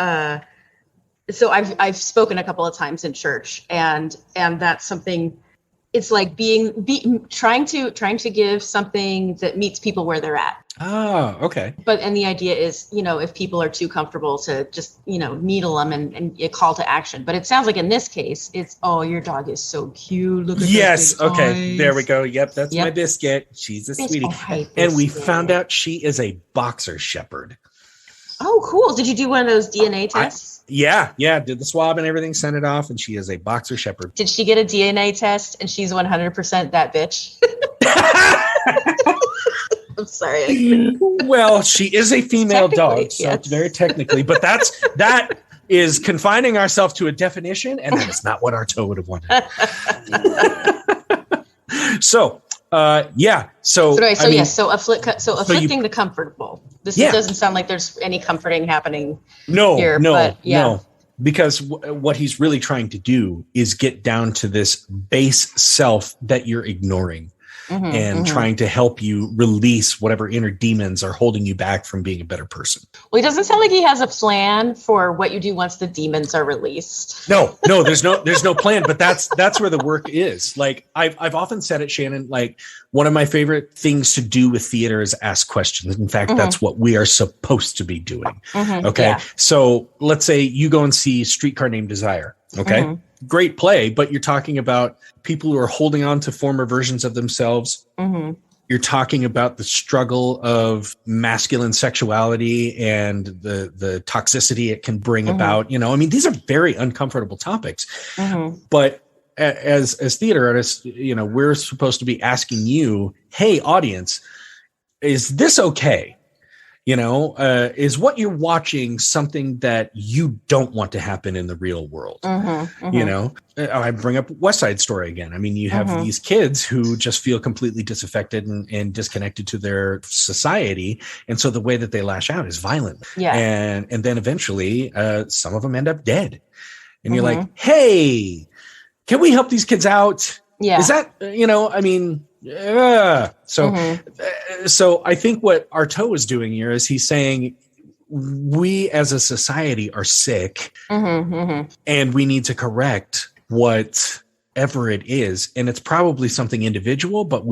so I've spoken a couple of times in church, and that's something. It's like trying to give something that meets people where they're at. Oh, okay. And the idea is, if people are too comfortable to just, needle them and a call to action. But it sounds like in this case, it's, your dog is so cute. Look at yes. Okay. Eyes. There we go. Yep. That's my biscuit. She's a sweetie. And we found out she is a boxer shepherd. Oh, cool. Did you do one of those DNA tests? Yeah. Did the swab and everything, sent it off, and she is a boxer shepherd. Did she get a DNA test and she's 100% that bitch? I'm sorry. Well, she is a female dog, so it's very technically, but that is confining ourselves to a definition, and that is not what Artaud would have wanted. So afflicting the comfortable. This doesn't sound like there's any comforting happening here. No. Because what he's really trying to do is get down to this base self that you're ignoring. And trying to help you release whatever inner demons are holding you back from being a better person. Well, he doesn't sound like he has a plan for what you do once the demons are released. No, there's no plan, but that's where the work is. Like I've often said it, Shannon, like one of my favorite things to do with theater is ask questions. In fact, that's what we are supposed to be doing. Okay. Yeah. So let's say you go and see Streetcar Named Desire. Okay. Great play, but you're talking about people who are holding on to former versions of themselves. You're talking about the struggle of masculine sexuality and the toxicity it can bring about. These are very uncomfortable topics. But as theater artists, we're supposed to be asking you, hey, audience, is this okay? is what you're watching something that you don't want to happen in the real world. I bring up West Side Story again. I mean, you have these kids who just feel completely disaffected and disconnected to their society. And so the way that they lash out is violent. Yeah. And then eventually some of them end up dead. And you're like, hey, can we help these kids out? Yeah. Is that, So I think what Artaud is doing here is he's saying we as a society are sick and we need to correct whatever it is. And it's probably something individual, but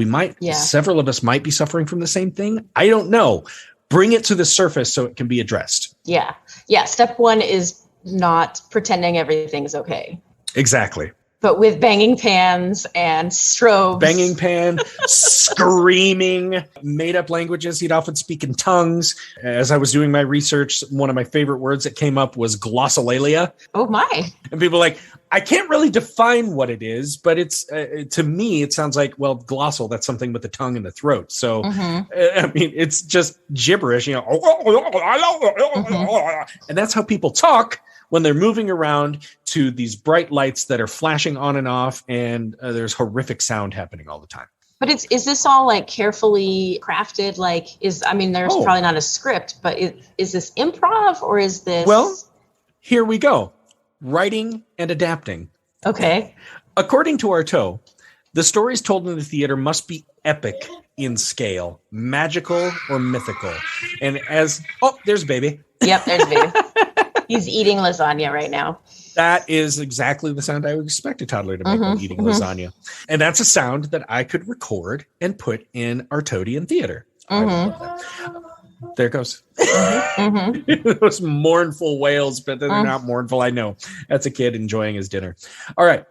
several of us might be suffering from the same thing. I don't know. Bring it to the surface so it can be addressed. Yeah. Yeah. Step one is not pretending everything's okay. Exactly. But with banging pans and strobes. Banging pan, screaming, made up languages. He'd often speak in tongues. As I was doing my research, one of my favorite words that came up was glossolalia. Oh, my. And people are like, I can't really define what it is, but it's to me, it sounds like, well, glossal, that's something with the tongue and the throat. So, I mean, it's just gibberish, And that's how people talk when they're moving around to these bright lights that are flashing on and off, and there's horrific sound happening all the time. But is this all like carefully crafted? There's probably not a script, but is this improv or is this? Well, here we go. Writing and adapting. Okay. According to Artaud, the stories told in the theater must be epic in scale, magical or mythical. And there's baby. Yep, there's baby. He's eating lasagna right now. That is exactly the sound I would expect a toddler to make while eating lasagna. And that's a sound that I could record and put in Artaudian theater. I love that. There it goes. Those mournful wails, but they're not mournful. I know. That's a kid enjoying his dinner. All right.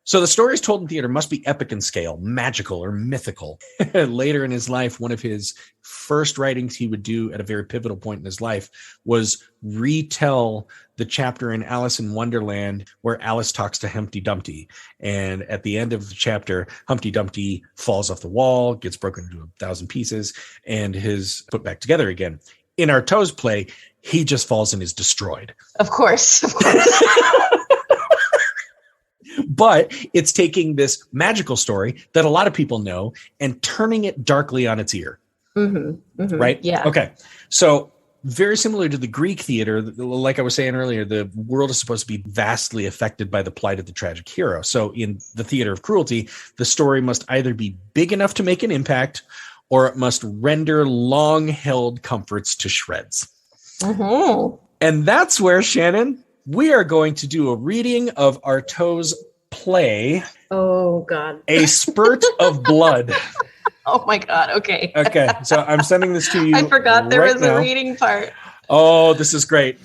So the stories told in theater must be epic in scale, magical or mythical. Later in his life, one of his first writings he would do at a very pivotal point in his life was retell the chapter in Alice in Wonderland where Alice talks to Humpty Dumpty. And at the end of the chapter, Humpty Dumpty falls off the wall, gets broken into 1,000 pieces, and is put back together again. In Artaud's play, he just falls and is destroyed. Of course. But it's taking this magical story that a lot of people know and turning it darkly on its ear. Right? Yeah. Okay. So very similar to the Greek theater, like I was saying earlier, the world is supposed to be vastly affected by the plight of the tragic hero. So in the Theatre of Cruelty, the story must either be big enough to make an impact or it must render long-held comforts to shreds. And that's where, Shannon, we are going to do a reading of Artaud's play. Oh, God. A Spurt of Blood. Oh, my God. Okay. Okay. So I'm sending this to you. I forgot there was now. a reading part. Oh, this is great.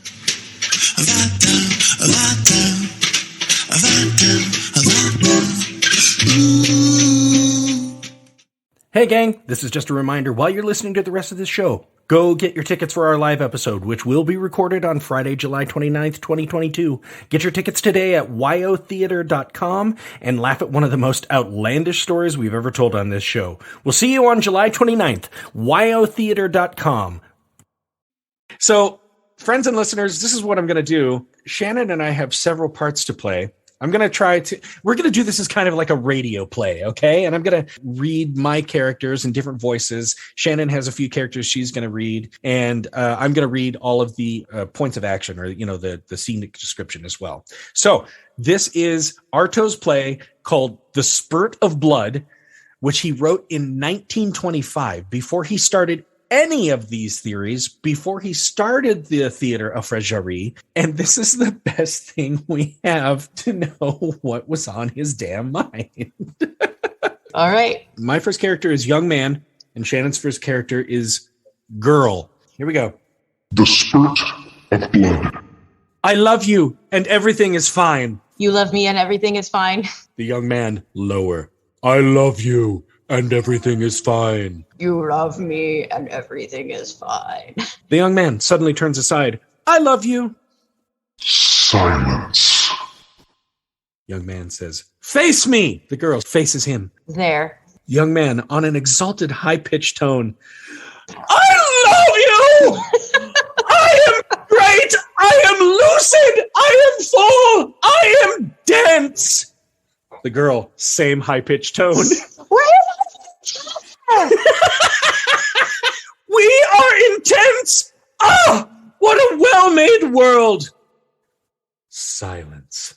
Hey, gang. This is just a reminder while you're listening to the rest of this show. Go get your tickets for our live episode, which will be recorded on Friday, July 29th, 2022. Get your tickets today at yotheater.com and laugh at one of the most outlandish stories we've ever told on this show. We'll see you on July 29th, yotheater.com. So, friends and listeners, this is what I'm going to do. Shannon and I have several parts to play. we're going to do this as kind of like a radio play, okay? And I'm going to read my characters in different voices. Shannon has a few characters she's going to read, and I'm going to read all of the points of action, or, the scenic description as well. So this is Artaud's play called The Spurt of Blood, which he wrote in 1925, before he started any of these theories, before he started the Theatre of Cruelty. And this is the best thing we have to know what was on his damn mind. All right. My first character is young man, and Shannon's first character is girl. Here we go. The Spurt of Blood. I love you, and everything is fine. You love me, and everything is fine. The young man, lower. I love you, and everything is fine. You love me, and everything is fine. The young man suddenly turns aside. I love you. Silence. Young man says, face me. The girl faces him. There. Young man, on an exalted, high-pitched tone. I love you! I am great! I am lucid! I am full! I am dense! The girl, same high-pitched tone. Where We are intense! Ah! What a well-made world! Silence.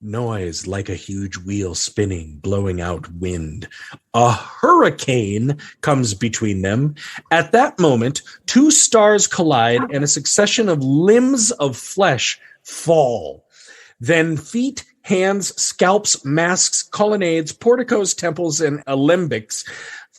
Noise like a huge wheel spinning, blowing out wind. A hurricane comes between them. At that moment, two stars collide and a succession of limbs of flesh fall. Then feet, hands, scalps, masks, colonnades, porticos, temples, and alembics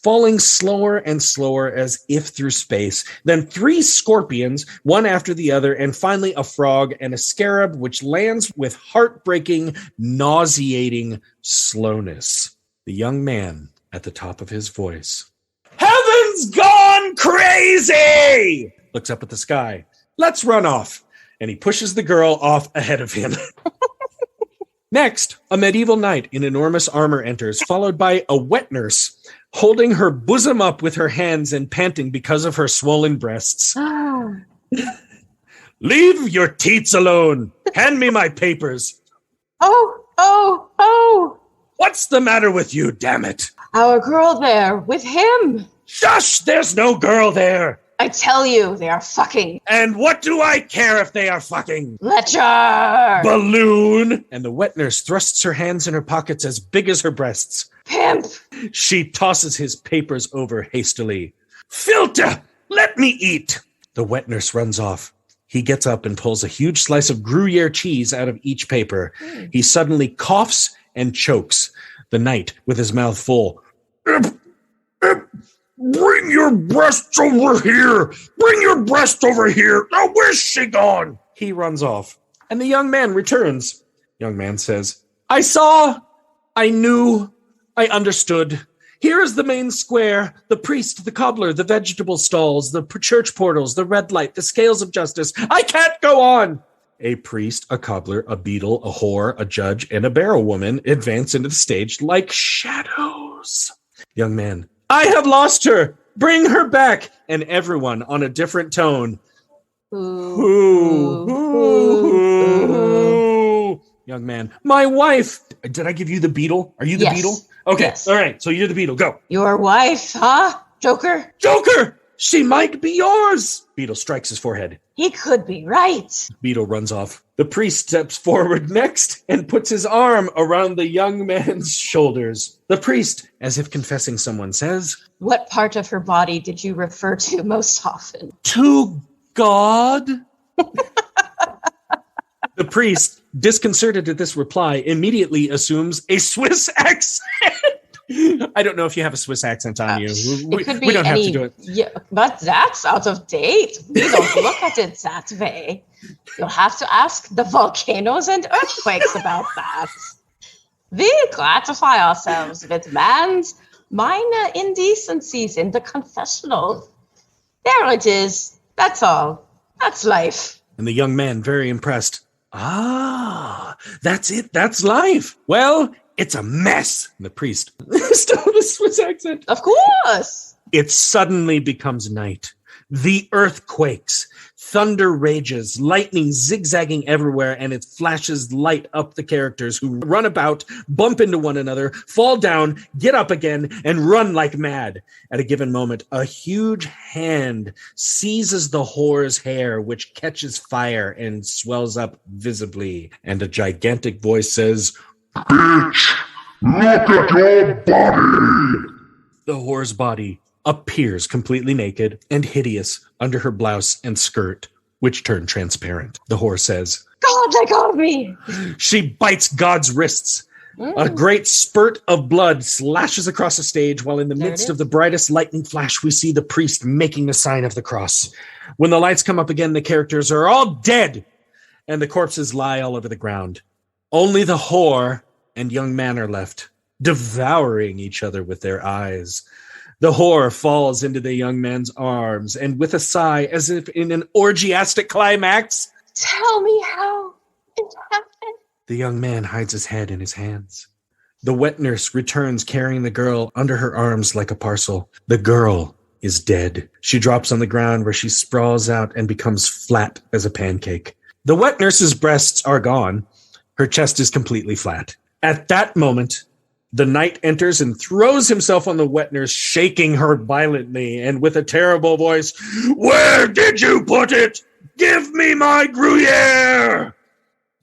falling slower and slower as if through space. Then three scorpions, one after the other, and finally a frog and a scarab, which lands with heartbreaking, nauseating slowness. The young man at the top of his voice. Heaven's gone crazy! Looks up at the sky. Let's run off. And he pushes the girl off ahead of him. Next, a medieval knight in enormous armor enters, followed by a wet nurse, holding her bosom up with her hands and panting because of her swollen breasts. Leave your teats alone. Hand me my papers. Oh. What's the matter with you, damn it? Our girl there with him. Shush, there's no girl there. I tell you, they are fucking. And what do I care if they are fucking? Lecher! Balloon! And the wet nurse thrusts her hands in her pockets as big as her breasts. Pimp! She tosses his papers over hastily. Filter! Let me eat! The wet nurse runs off. He gets up and pulls a huge slice of Gruyere cheese out of each paper. He suddenly coughs and chokes. The knight, with his mouth full. Bring your breasts over here! Bring your breast over here! Now where's she gone? He runs off. And the young man returns. Young man says, I saw, I knew, I understood. Here is the main square, the priest, the cobbler, the vegetable stalls, the church portals, the red light, the scales of justice. I can't go on! A priest, a cobbler, a beadle, a whore, a judge, and a barrel woman advance into the stage like shadows. Young man, I have lost her. Bring her back. And everyone on a different tone. Ooh. Young man, my wife. Did I give you the beetle? Are you the beetle? Okay. Yes. All right. So you're the beetle. Go. Your wife, huh? Joker? Joker! She might be yours. Beetle strikes his forehead. He could be right. Beetle runs off. The priest steps forward next and puts his arm around the young man's shoulders. The priest, as if confessing someone, says, What part of her body did you refer to most often? To God? The priest, disconcerted at this reply, immediately assumes a Swiss accent. I don't know if you have a Swiss accent on you. We don't have to do it. Yeah, but that's out of date. We don't look at it that way. You'll have to ask the volcanoes and earthquakes about that. We gratify ourselves with man's minor indecencies in the confessional. There it is. That's all. That's life. And the young man, very impressed. Ah, that's it. That's life. Well, it's a mess. And the priest, still with a Swiss accent. Of course. It suddenly becomes night. The earth quakes. Thunder rages, lightning zigzagging everywhere, and it flashes light up the characters who run about, bump into one another, fall down, get up again, and run like mad. At a given moment, a huge hand seizes the whore's hair, which catches fire and swells up visibly. And a gigantic voice says, Bitch, look at your body! The whore's body appears completely naked and hideous under her blouse and skirt, which turn transparent. The whore says, God, let go of me! She bites God's wrists. A great spurt of blood slashes across the stage, while in the midst of the brightest lightning flash, we see the priest making the sign of the cross. When the lights come up again, the characters are all dead, and the corpses lie all over the ground. Only the whore and young man are left, devouring each other with their eyes. The whore falls into the young man's arms, and with a sigh, as if in an orgiastic climax, Tell me how it happened. The young man hides his head in his hands. The wet nurse returns carrying the girl under her arms like a parcel. The girl is dead. She drops on the ground where she sprawls out and becomes flat as a pancake. The wet nurse's breasts are gone. Her chest is completely flat. At that moment, the knight enters and throws himself on the wet nurse, shaking her violently and with a terrible voice, "Where did you put it? Give me my Gruyere!"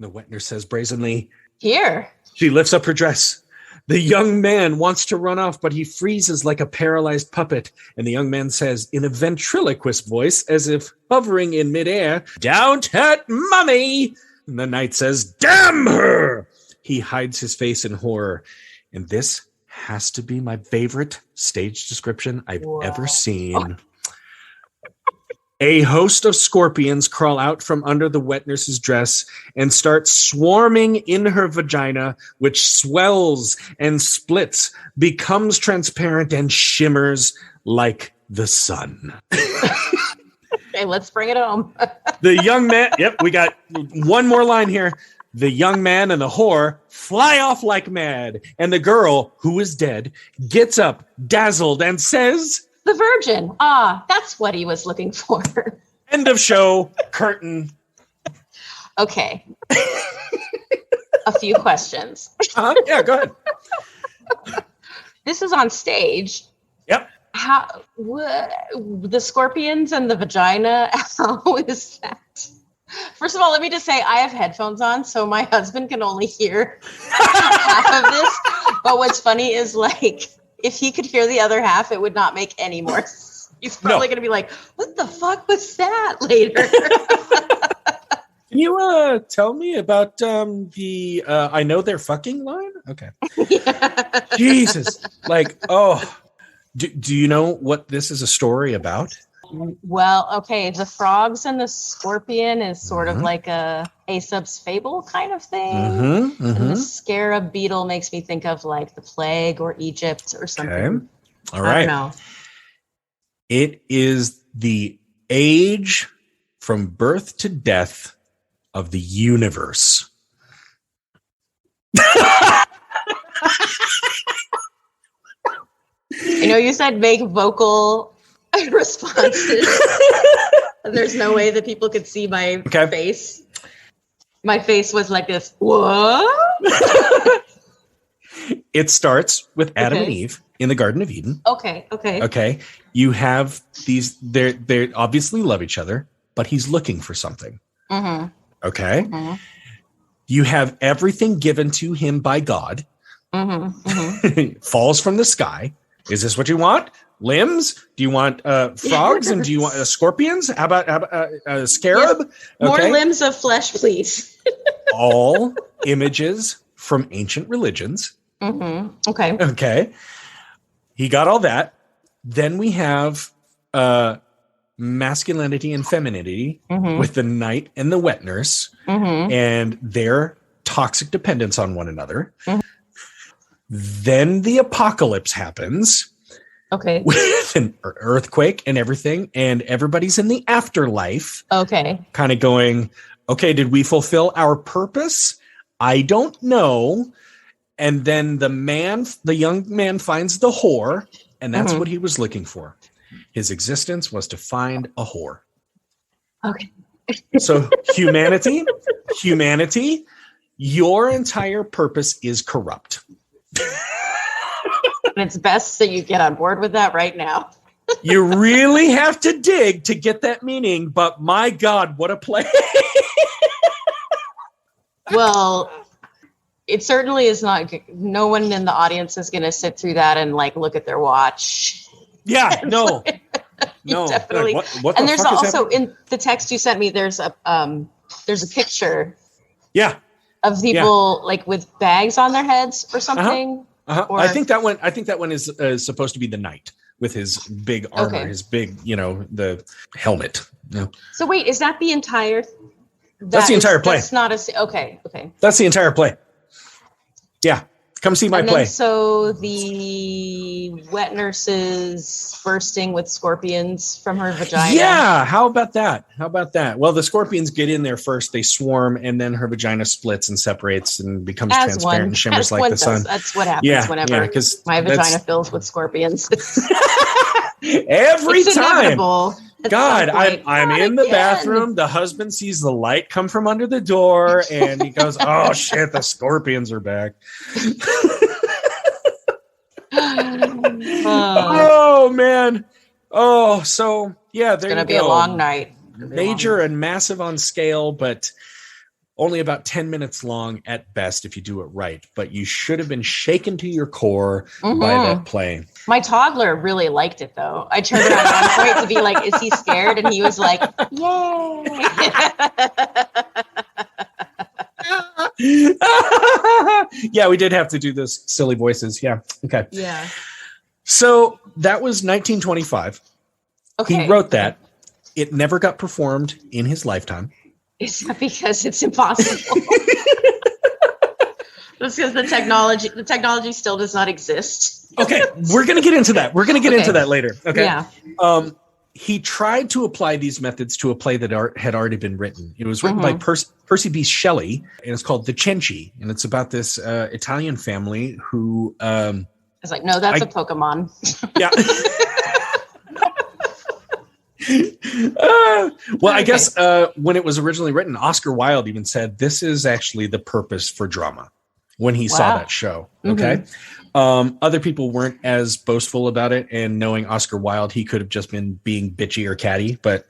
The wet nurse says brazenly, "Here." She lifts up her dress. The young man wants to run off, but he freezes like a paralyzed puppet. And the young man says in a ventriloquist voice, as if hovering in midair, "Don't hurt Mummy!" And the knight says, "Damn her!" He hides his face in horror. And this has to be my favorite stage description I've ever seen. A host of scorpions crawl out from under the wet nurse's dress and start swarming in her vagina, which swells and splits, becomes transparent, and shimmers like the sun. Okay, let's bring it home. The young man, we got one more line here. The young man and the whore fly off like mad, and the girl, who is dead, gets up, dazzled, and says, "The Virgin. Ah, that's what he was looking for." End of show. Curtain. Okay. A few questions. Yeah, go ahead. This is on stage. Yep. The scorpions and the vagina, how is that? First of all, let me just say I have headphones on, so my husband can only hear half of this. But what's funny is, like, if he could hear the other half, it would not make any more sense. He's probably going to be like, "What the fuck was that?" later. Can you tell me about the "I know they're fucking" line? Okay. Yeah. Jesus. Like, do you know what this is a story about? Well, okay, the frogs and the scorpion is sort of like a Aesop's fable kind of thing. And the scarab beetle makes me think of like the plague or Egypt or something. Okay. All right. I don't know. It is the age from birth to death of the universe. I know you said make vocal responses. There's no way that people could see my face. My face was like this. What? It starts with Adam and Eve in the Garden of Eden. Okay. You have these. They obviously love each other, but he's looking for something. Okay. You have everything given to him by God. Falls from the sky. Is this what you want? Limbs? Do you want frogs? And do you want scorpions? How about a scarab? Yes. More limbs of flesh, please. All images from ancient religions. Okay. He got all that. Then we have masculinity and femininity with the knight and the wet nurse and their toxic dependence on one another. Then the apocalypse happens. Okay. With an earthquake and everything, and everybody's in the afterlife. Okay. Kind of going, okay, did we fulfill our purpose? I don't know. And then the young man finds the whore, and that's what he was looking for. His existence was to find a whore. Okay. So humanity, your entire purpose is corrupt. And it's best that you get on board with that right now. You really have to dig to get that meaning, but my God, what a play. Well, it certainly is not. No one in the audience is going to sit through that and like look at their watch. Yeah, no. Definitely. Like, what and the there's fuck also in the text you sent me, there's a picture. Yeah. Of people like with bags on their heads or something. Or, I think that one is supposed to be the knight with his big armor, his big, the helmet. No. So wait, is that the entire? That's the entire play. That's not okay. That's the entire play. Yeah. Come see my play. So the wet nurse bursting with scorpions from her vagina. Yeah. How about that? Well, the scorpions get in there first. They swarm, and then her vagina splits and separates and becomes transparent and shimmers like the sun. That's what happens whenever my vagina fills with scorpions. Every It's time. inevitable at God, some point. I'm Not in the again. bathroom. The husband sees the light come from under the door, and he goes, "Oh shit, the scorpions are back." Oh man. Oh, so yeah, there you go. It's gonna be a long night. Major and massive on scale, but only about 10 minutes long at best if you do it right. But you should have been shaken to your core by that play. My toddler really liked it, though. I turned around at one point to be like, is he scared? And he was like, yay. Yeah, we did have to do those silly voices. Yeah. Okay. Yeah. So that was 1925. Okay. He wrote that. It never got performed in his lifetime. Is that because it's impossible? That's because the technology still does not exist. Okay, we're going to get into that. We're going to get into that later. Okay. Yeah. He tried to apply these methods to a play that had already been written. It was written by Percy B. Shelley, and it's called The Cenci, and it's about this Italian family who... I was like, no, that's a Pokemon. Yeah. Well, I guess when it was originally written, Oscar Wilde even said this is actually the purpose for drama when he saw that show. Okay. Other people weren't as boastful about it, and knowing Oscar Wilde, he could have just been being bitchy or catty, but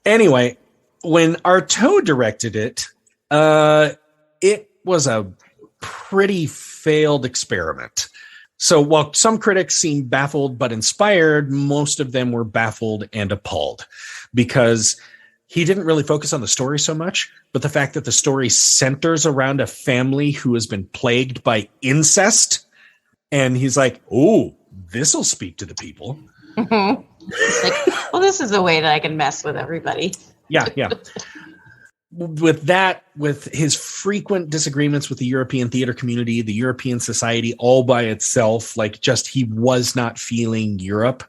Anyway, when Artaud directed it, it was a pretty failed experiment. So while some critics seemed baffled but inspired, most of them were baffled and appalled because he didn't really focus on the story so much, but the fact that the story centers around a family who has been plagued by incest. And he's like, oh, this will speak to the people. It's like, well, this is a way that I can mess with everybody. Yeah. With his frequent disagreements with the European theater community, the European society all by itself, like just he was not feeling Europe.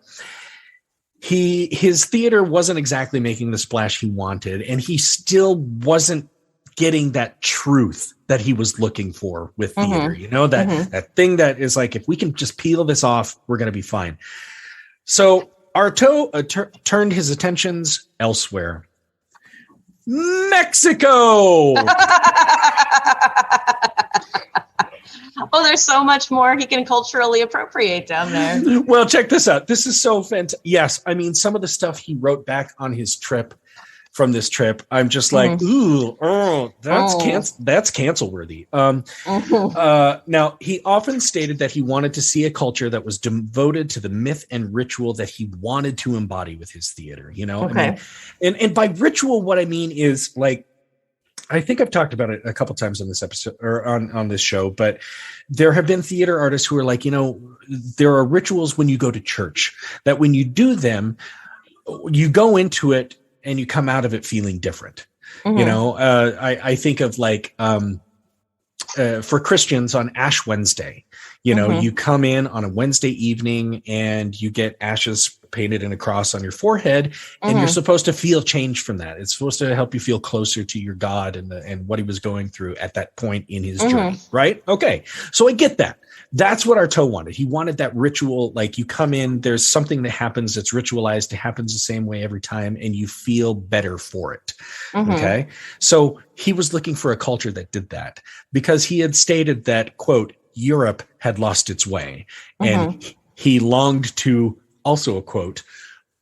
His theater wasn't exactly making the splash he wanted, and he still wasn't getting that truth that he was looking for with theater. You know, that thing that is like, if we can just peel this off, we're going to be fine. So Artaud turned his attentions elsewhere. Mexico. Oh, there's so much more he can culturally appropriate down there. Well, check this out. This is so fantastic. Yes, I mean, some of the stuff he wrote back on his trip, from this trip, I'm just like, that's cancel worthy. Now, he often stated that he wanted to see a culture that was devoted to the myth and ritual that he wanted to embody with his theater. You know, okay. I mean, and by ritual, what I mean is like, I think I've talked about it a couple times on this episode or on this show, but there have been theater artists who are like, you know, there are rituals when you go to church that when you do them, you go into it and you come out of it feeling different. You know, I think of like for Christians on Ash Wednesday, you know, you come in on a Wednesday evening and you get ashes painted in a cross on your forehead, and you're supposed to feel change from that. It's supposed to help you feel closer to your God and what he was going through at that point in his journey, right? Okay, so I get that. That's what Artaud wanted. He wanted that ritual, like you come in, there's something that happens that's ritualized, it happens the same way every time, and you feel better for it. Okay, so he was looking for a culture that did that because he had stated that, quote, Europe had lost its way, and he longed to, also a quote,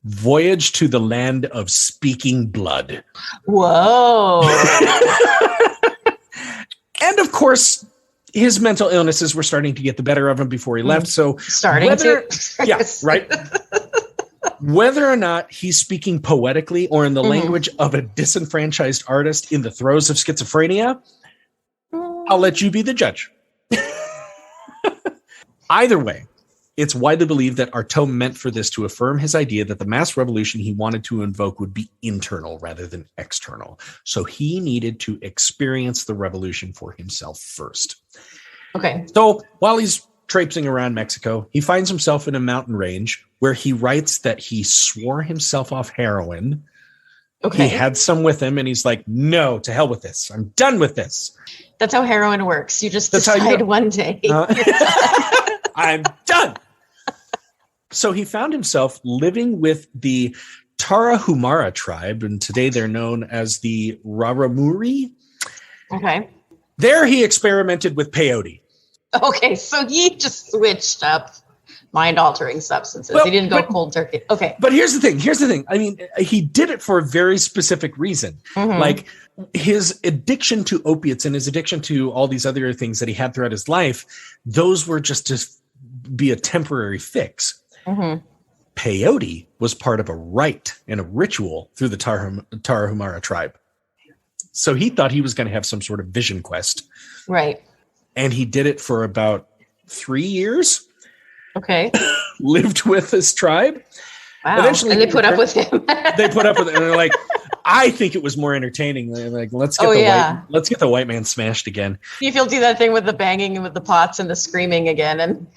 voyage to the land of speaking blood. Whoa. And of course, his mental illnesses were starting to get the better of him before he left. So yeah, right. Whether or not he's speaking poetically or in the language of a disenfranchised artist in the throes of schizophrenia, I'll let you be the judge. Either way, it's widely believed that Artaud meant for this to affirm his idea that the mass revolution he wanted to invoke would be internal rather than external. So he needed to experience the revolution for himself first. Okay. So while he's traipsing around Mexico, he finds himself in a mountain range where he writes that he swore himself off heroin. Okay. He had some with him and he's like, no, to hell with this. I'm done with this. That's how heroin works. You just decide one day. I'm done. So he found himself living with the Tarahumara tribe, and today they're known as the Raramuri. Okay. There he experimented with peyote. Okay, so he just switched up mind-altering substances. He didn't go cold turkey. Okay. But here's the thing. I mean, he did it for a very specific reason. Mm-hmm. Like his addiction to opiates and his addiction to all these other things that he had throughout his life, those were just to be a temporary fix. Mm-hmm. Peyote was part of a rite and a ritual through the Tarahumara tribe. So he thought he was going to have some sort of vision quest. Right. And he did it for about 3 years. Okay. Lived with his tribe. Wow. Eventually, and they put up with him. They put up with it. And they're like, I think it was more entertaining. They're like, let's get the white man smashed again. If he'll do that thing with the banging and with the pots and the screaming again. And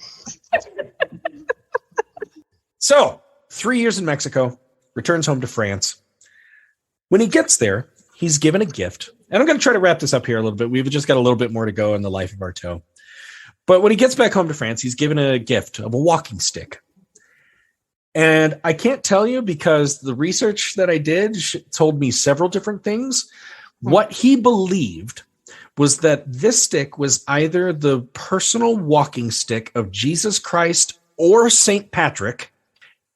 so 3 years in Mexico, returns home to France. When he gets there, he's given a gift. And I'm going to try to wrap this up here a little bit. We've just got a little bit more to go in the life of Artaud. But when he gets back home to France, he's given a gift of a walking stick. And I can't tell you because the research that I did told me several different things. What he believed was that this stick was either the personal walking stick of Jesus Christ or St. Patrick,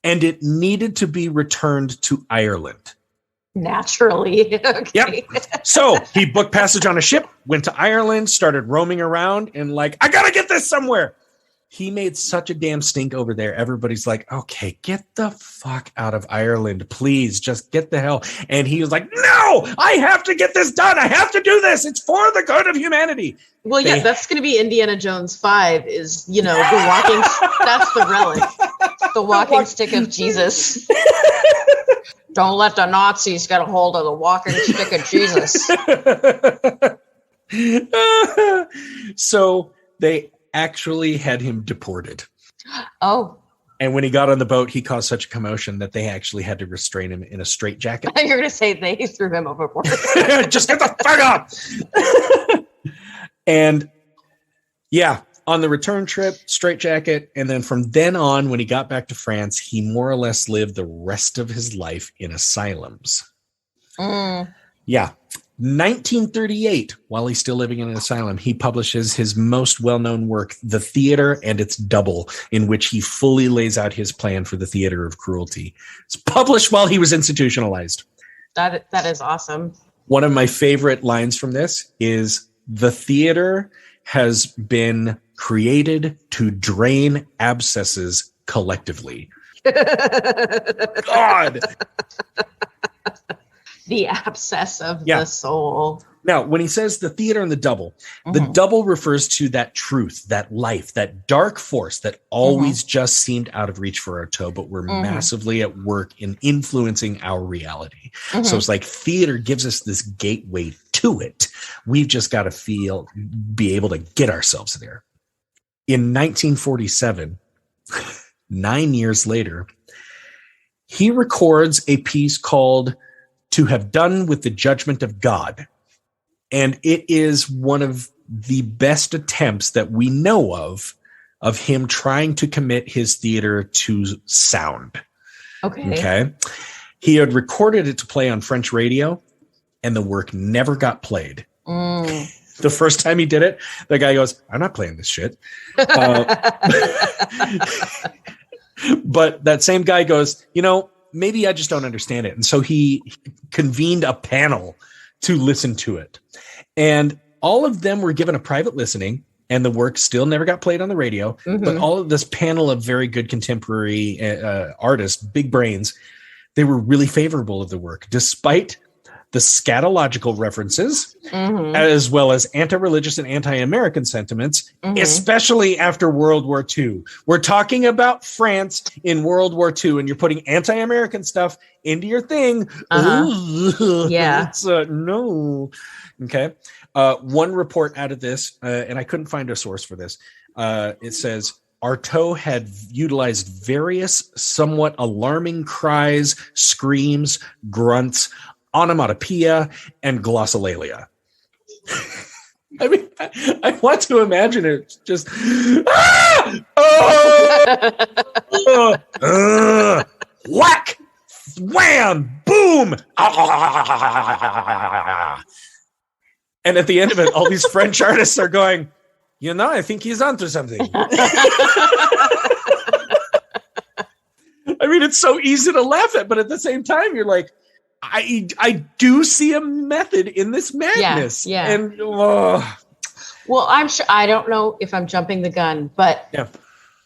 and it needed to be returned to Ireland. Naturally. Okay. Yep. So he booked passage on a ship, went to Ireland, started roaming around, and like, I got to get this somewhere. He made such a damn stink over there. Everybody's like, okay, get the fuck out of Ireland. Please just get the hell. And he was like, no, I have to get this done. I have to do this. It's for the good of humanity. Well, yeah, that's going to be Indiana Jones 5 is, the walking, that's the relic, the walking stick of Jesus. Don't let the Nazis get a hold of the walking stick of Jesus. So they actually had him deported. Oh. And when he got on the boat, he caused such a commotion that they actually had to restrain him in a straitjacket. You're going to say they threw him overboard. Just get the fuck up. And yeah, on the return trip, straitjacket. And then from then on, when he got back to France, he more or less lived the rest of his life in asylums. Yeah. 1938, while he's still living in an asylum, he publishes his most well-known work, The Theatre and Its Double, in which he fully lays out his plan for the Theatre of Cruelty. It's published while he was institutionalized. That is awesome. One of my favorite lines from this is, the theater has been created to drain abscesses collectively. God! The abscess of the soul. Now, when he says the theater and the double refers to that truth, that life, that dark force that always just seemed out of reach for Artaud, but we're massively at work in influencing our reality. So it's like theater gives us this gateway to it. We've just got to be able to get ourselves there. In 1947, 9 years later, he records a piece called To Have Done with the Judgment of God. And it is one of the best attempts that we know of him trying to commit his theater to sound. Okay. He had recorded it to play on French radio, and the work never got played. The first time he did it, the guy goes, I'm not playing this shit. But that same guy goes, maybe I just don't understand it. And so he convened a panel to listen to it. And all of them were given a private listening, and the work still never got played on the radio. But all of this panel of very good contemporary artists, big brains, they were really favorable of the work, despite the scatological references, as well as anti-religious and anti-American sentiments, especially after World War II. We're talking about France in World War II, and you're putting anti-American stuff into your thing. Yeah. No. Okay. One report out of this, and I couldn't find a source for this. It says, Artaud had utilized various somewhat alarming cries, screams, grunts, onomatopoeia, and glossolalia. I mean, I want to imagine it just, Whack, wham, boom. And at the end of it, all these French artists are going, I think he's onto something. I mean, it's so easy to laugh at, but at the same time, you're like, I do see a method in this madness. Yeah. And well, I'm sure, I don't know if I'm jumping the gun, but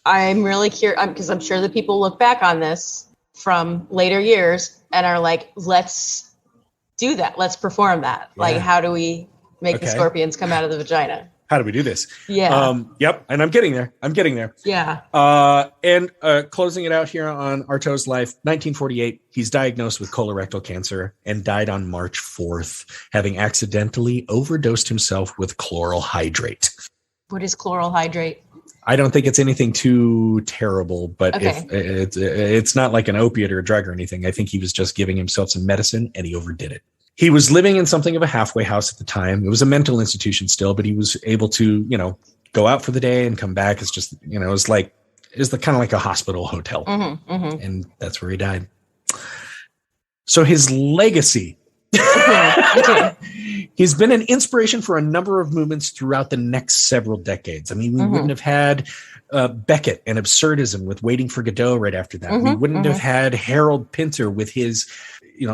I'm really curious because I'm sure that people look back on this from later years and are like, let's do that. Let's perform that. Yeah. Like, how do we make the scorpions come out of the vagina? How do we do this? Yeah. Yep. And I'm getting there. Yeah. And closing it out here on Artaud's life, 1948, he's diagnosed with colorectal cancer and died on March 4th, having accidentally overdosed himself with chloral hydrate. What is chloral hydrate? I don't think it's anything too terrible, but if it's not like an opiate or a drug or anything. I think he was just giving himself some medicine and he overdid it. He was living in something of a halfway house at the time. It was a mental institution still, but he was able to, go out for the day and come back. It's just, it was kind of like a hospital hotel. Mm-hmm, mm-hmm. And that's where he died. So his legacy, he's been an inspiration for a number of movements throughout the next several decades. I mean, we wouldn't have had Beckett and absurdism with Waiting for Godot right after that. We wouldn't have had Harold Pinter with his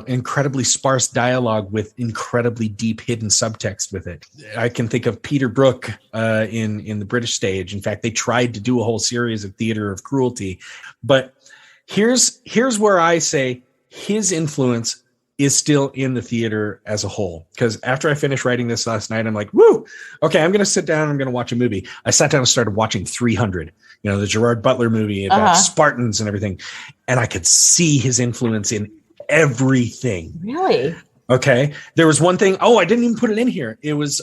incredibly sparse dialogue with incredibly deep hidden subtext with it. I can think of Peter Brook in the British stage. In fact, they tried to do a whole series of Theatre of Cruelty. But here's where I say his influence is still in the theater as a whole. Because after I finished writing this last night, I'm like, woo, okay, I'm going to sit down. I'm going to watch a movie. I sat down and started watching 300, the Gerard Butler movie about Spartans and everything. And I could see his influence in everything. Really? Okay. There was one thing. I didn't even put it in here. It was,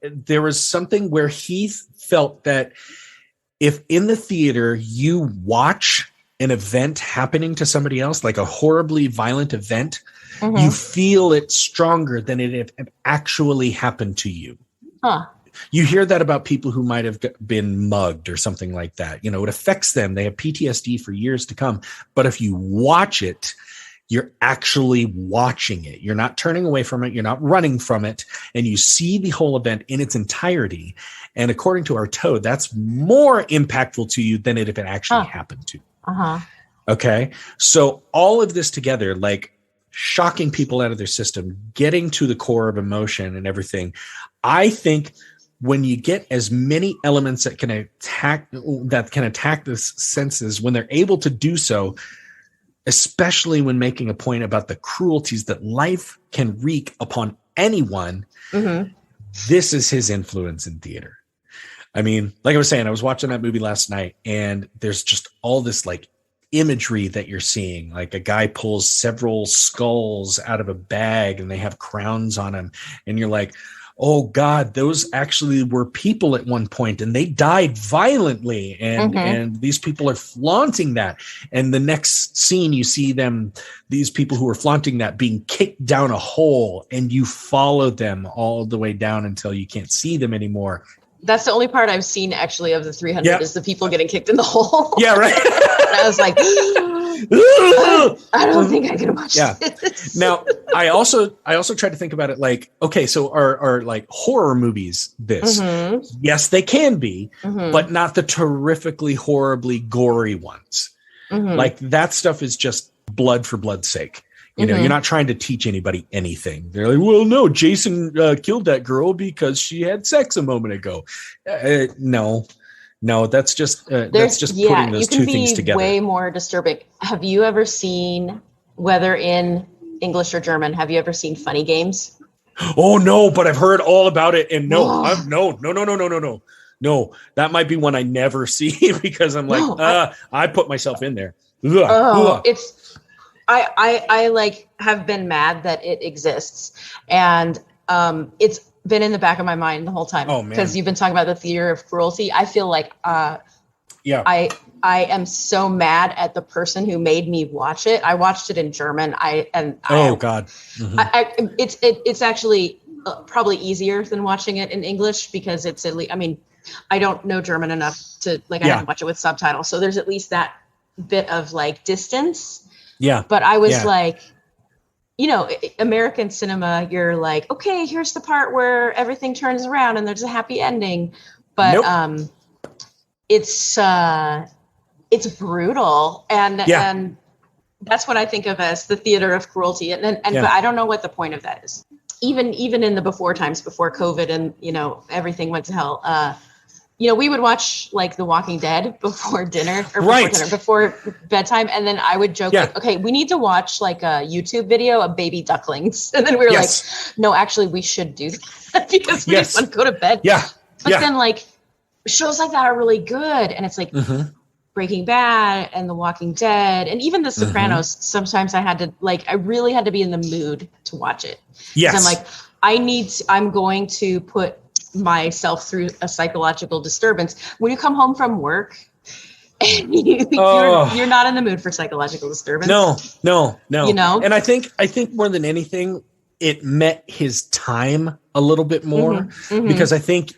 there was something where he felt that if in the theater you watch an event happening to somebody else, like a horribly violent event, you feel it stronger than it actually happened to you. Huh. You hear that about people who might have been mugged or something like that. It affects them. They have PTSD for years to come. But if you watch it, you're actually watching it. You're not turning away from it. You're not running from it. And you see the whole event in its entirety. And according to Artaud, that's more impactful to you than if it actually happened to you. Okay. So all of this together, like shocking people out of their system, getting to the core of emotion and everything. I think when you get as many elements that can attack the senses, when they're able to do so, especially when making a point about the cruelties that life can wreak upon anyone, this is his influence in theater. I mean, like I was saying, I was watching that movie last night and there's just all this like imagery that you're seeing. Like a guy pulls several skulls out of a bag and they have crowns on them. And you're like, oh God, those actually were people at one point and they died violently. And these people are flaunting that. And the next scene, you see these people who are flaunting that being kicked down a hole and you follow them all the way down until you can't see them anymore. That's the only part I've seen actually of the 300 is the people getting kicked in the hole. Yeah, right. And I was like, I don't think I can watch this. Now, I also try to think about it like, okay, so are like horror movies this? Yes, they can be, but not the terrifically, horribly gory ones. Like that stuff is just blood for blood's sake. You're not trying to teach anybody anything. They're like, well, no, Jason killed that girl because she had sex a moment ago. No, that's just putting those two things together. Way more disturbing. Have you ever seen, whether in English or German, have you ever seen Funny Games? Oh no, but I've heard all about it, and no, that might be one I never see because I'm like, I put myself in there. I like have been mad that it exists, and it's been in the back of my mind the whole time. Oh man, because you've been talking about the Theatre of Cruelty. I feel like I am so mad at the person who made me watch it. I watched it in German. God, it's actually probably easier than watching it in English because I don't know German enough to I haven't watched it with subtitles, so there's at least that bit of like distance. Yeah. But I was like, you know, American cinema, you're like, okay, here's the part where everything turns around and there's a happy ending. But it's brutal. And that's what I think of as the theater of cruelty. And but I don't know what the point of that is. Even in the before times, before COVID and, you know, everything went to hell, you know, we would watch like The Walking Dead before dinner or before bedtime. And then I would joke, like, okay, we need to watch like a YouTube video of baby ducklings. And then we were like, no, actually we should do that because we just want to go to bed. Yeah. But then like shows like that are really good. And it's like Breaking Bad and The Walking Dead and even The Sopranos. Sometimes I really had to be in the mood to watch it. Yes. I'm like, I'm going to put myself through a psychological disturbance. When you come home from work and you're not in the mood for psychological disturbance. No. You know? And I think more than anything, it met his time a little bit more because I think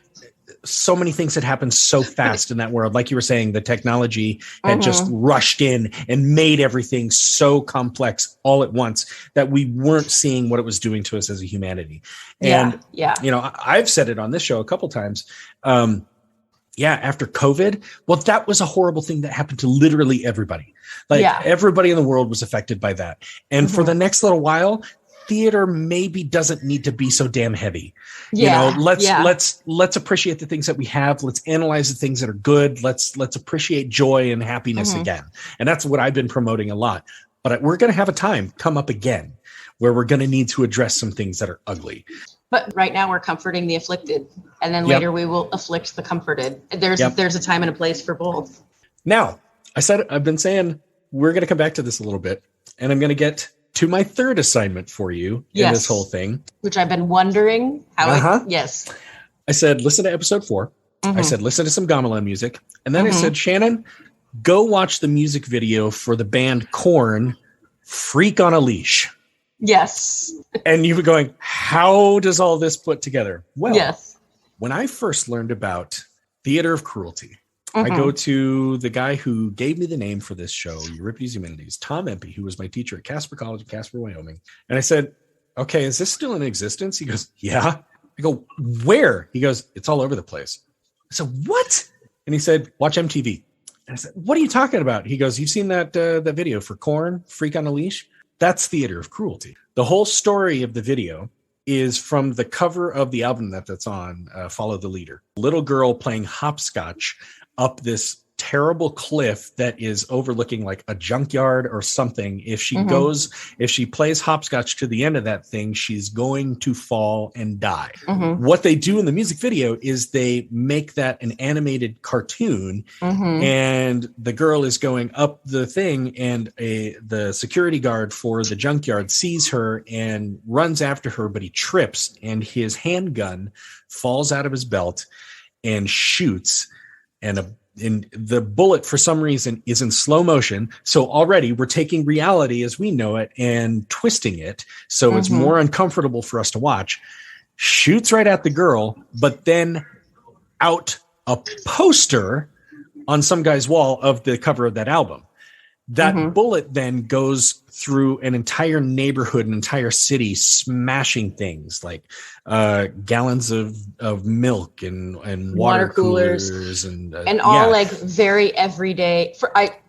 so many things had happened so fast in that world. Like you were saying, the technology had just rushed in and made everything so complex all at once that we weren't seeing what it was doing to us as a humanity. And, you know, I've said it on this show a couple times. After COVID, well, that was a horrible thing that happened to literally everybody. Like everybody in the world was affected by that. And for the next little while, theater maybe doesn't need to be so damn heavy. You know, let's appreciate the things that we have. Let's analyze the things that are good. Let's appreciate joy and happiness again. And that's what I've been promoting a lot. But we're going to have a time come up again where we're going to need to address some things that are ugly. But right now we're comforting the afflicted, and then later we will afflict the comforted. There's a time and a place for both. Now, I've been saying we're going to come back to this a little bit, and I'm going to get to my third assignment for you in this whole thing. Which I've been wondering how I said, listen to episode 4. I said, listen to some gamelan music. And then I said, Shannon, go watch the music video for the band Korn, Freak on a Leash. Yes. And you were going, how does all this put together? Well, when I first learned about Theatre of Cruelty, I go to the guy who gave me the name for this show, Euripides Eumenides, Tom Empey, who was my teacher at Casper College in Casper, Wyoming. And I said, okay, is this still in existence? He goes, yeah. I go, where? He goes, it's all over the place. I said, what? And he said, watch MTV. And I said, what are you talking about? He goes, you've seen that video for Korn, Freak on a Leash? That's Theatre of Cruelty. The whole story of the video is from the cover of the album that's on, Follow the Leader. Little girl playing hopscotch up this terrible cliff that is overlooking like a junkyard or something. If she plays hopscotch to the end of that thing, she's going to fall and die. What they do in the music video is they make that an animated cartoon, and the girl is going up the thing, and the security guard for the junkyard sees her and runs after her, but he trips and his handgun falls out of his belt and shoots, and the bullet for some reason is in slow motion. So already we're taking reality as we know it and twisting it. So it's more uncomfortable for us to watch. Shoots right at the girl, but then out a poster on some guy's wall of the cover of that album. That bullet then goes through an entire neighborhood, an entire city, smashing things like gallons of milk and water coolers and all like very everyday.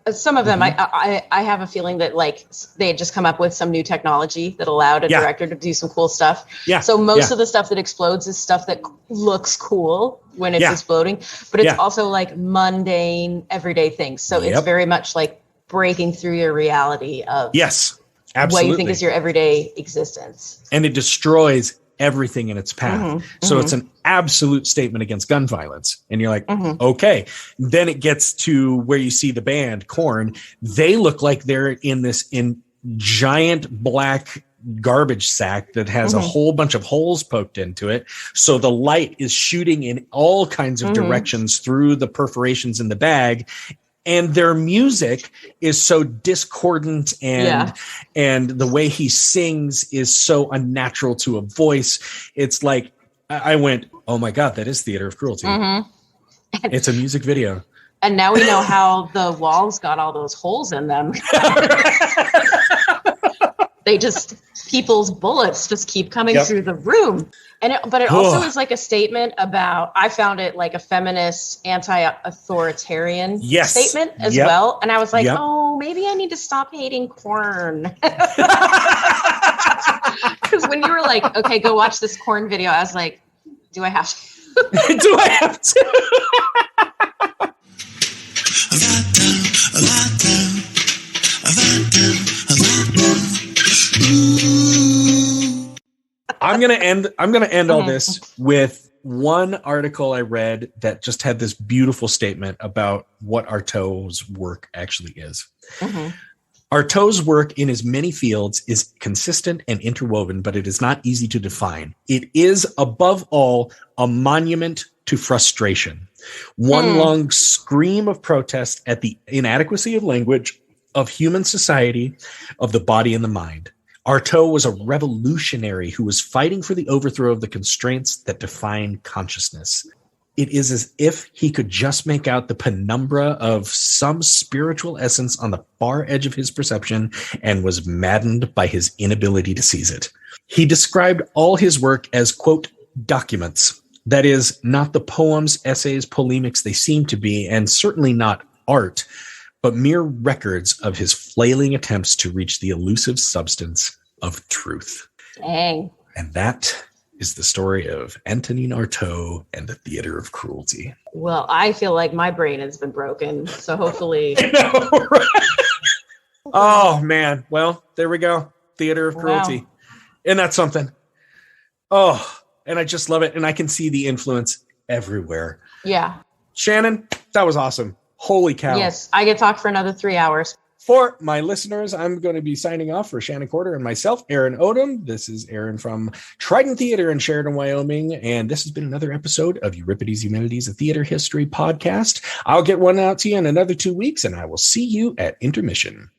Some of them, I have a feeling that like they had just come up with some new technology that allowed a director to do some cool stuff. So most of the stuff that explodes is stuff that looks cool when it's exploding, but it's also like mundane, everyday things. So it's very much like breaking through your reality of absolutely what you think is your everyday existence. And it destroys everything in its path. So it's an absolute statement against gun violence. And you're like, okay. Then it gets to where you see the band Korn. They look like they're in giant black garbage sack that has a whole bunch of holes poked into it. So the light is shooting in all kinds of directions through the perforations in the bag. And their music is so discordant and the way he sings is so unnatural to a voice. It's like, I went, oh my God, that is Theatre of Cruelty. It's a music video. And now we know how the walls got all those holes in them. People's bullets just keep coming through the room. But it also is like a statement about, I found it like a feminist, anti-authoritarian statement as well. And I was like, oh, maybe I need to stop hating corn. Because when you were like, okay, go watch this corn video, I was like, do I have to? Do I have to? I'm gonna end all this with one article I read that just had this beautiful statement about what Artaud's work actually is. Artaud's work in his many fields is consistent and interwoven, but it is not easy to define. It is, above all, a monument to frustration. One long scream of protest at the inadequacy of language, of human society, of the body and the mind. Artaud was a revolutionary who was fighting for the overthrow of the constraints that define consciousness. It is as if he could just make out the penumbra of some spiritual essence on the far edge of his perception and was maddened by his inability to seize it. He described all his work as, quote, documents. That is, not the poems, essays, polemics they seem to be, and certainly not art, but mere records of his flailing attempts to reach the elusive substance of truth. Dang. And that is the story of Antonin Artaud and the Theatre of Cruelty. Well, I feel like my brain has been broken, so hopefully... I know, right? Oh, man. Well, there we go. Theatre of Cruelty. Wow. Isn't that something? Oh, and I just love it. And I can see the influence everywhere. Yeah. Shannon, that was awesome. Holy cow. Yes, I could talk for another 3 hours. For my listeners, I'm going to be signing off for Shannon Corder and myself, Aaron Odom. This is Aaron from Trident Theater in Sheridan, Wyoming. And this has been another episode of Euripides Humanities, a theater history podcast. I'll get one out to you in another 2 weeks, and I will see you at intermission.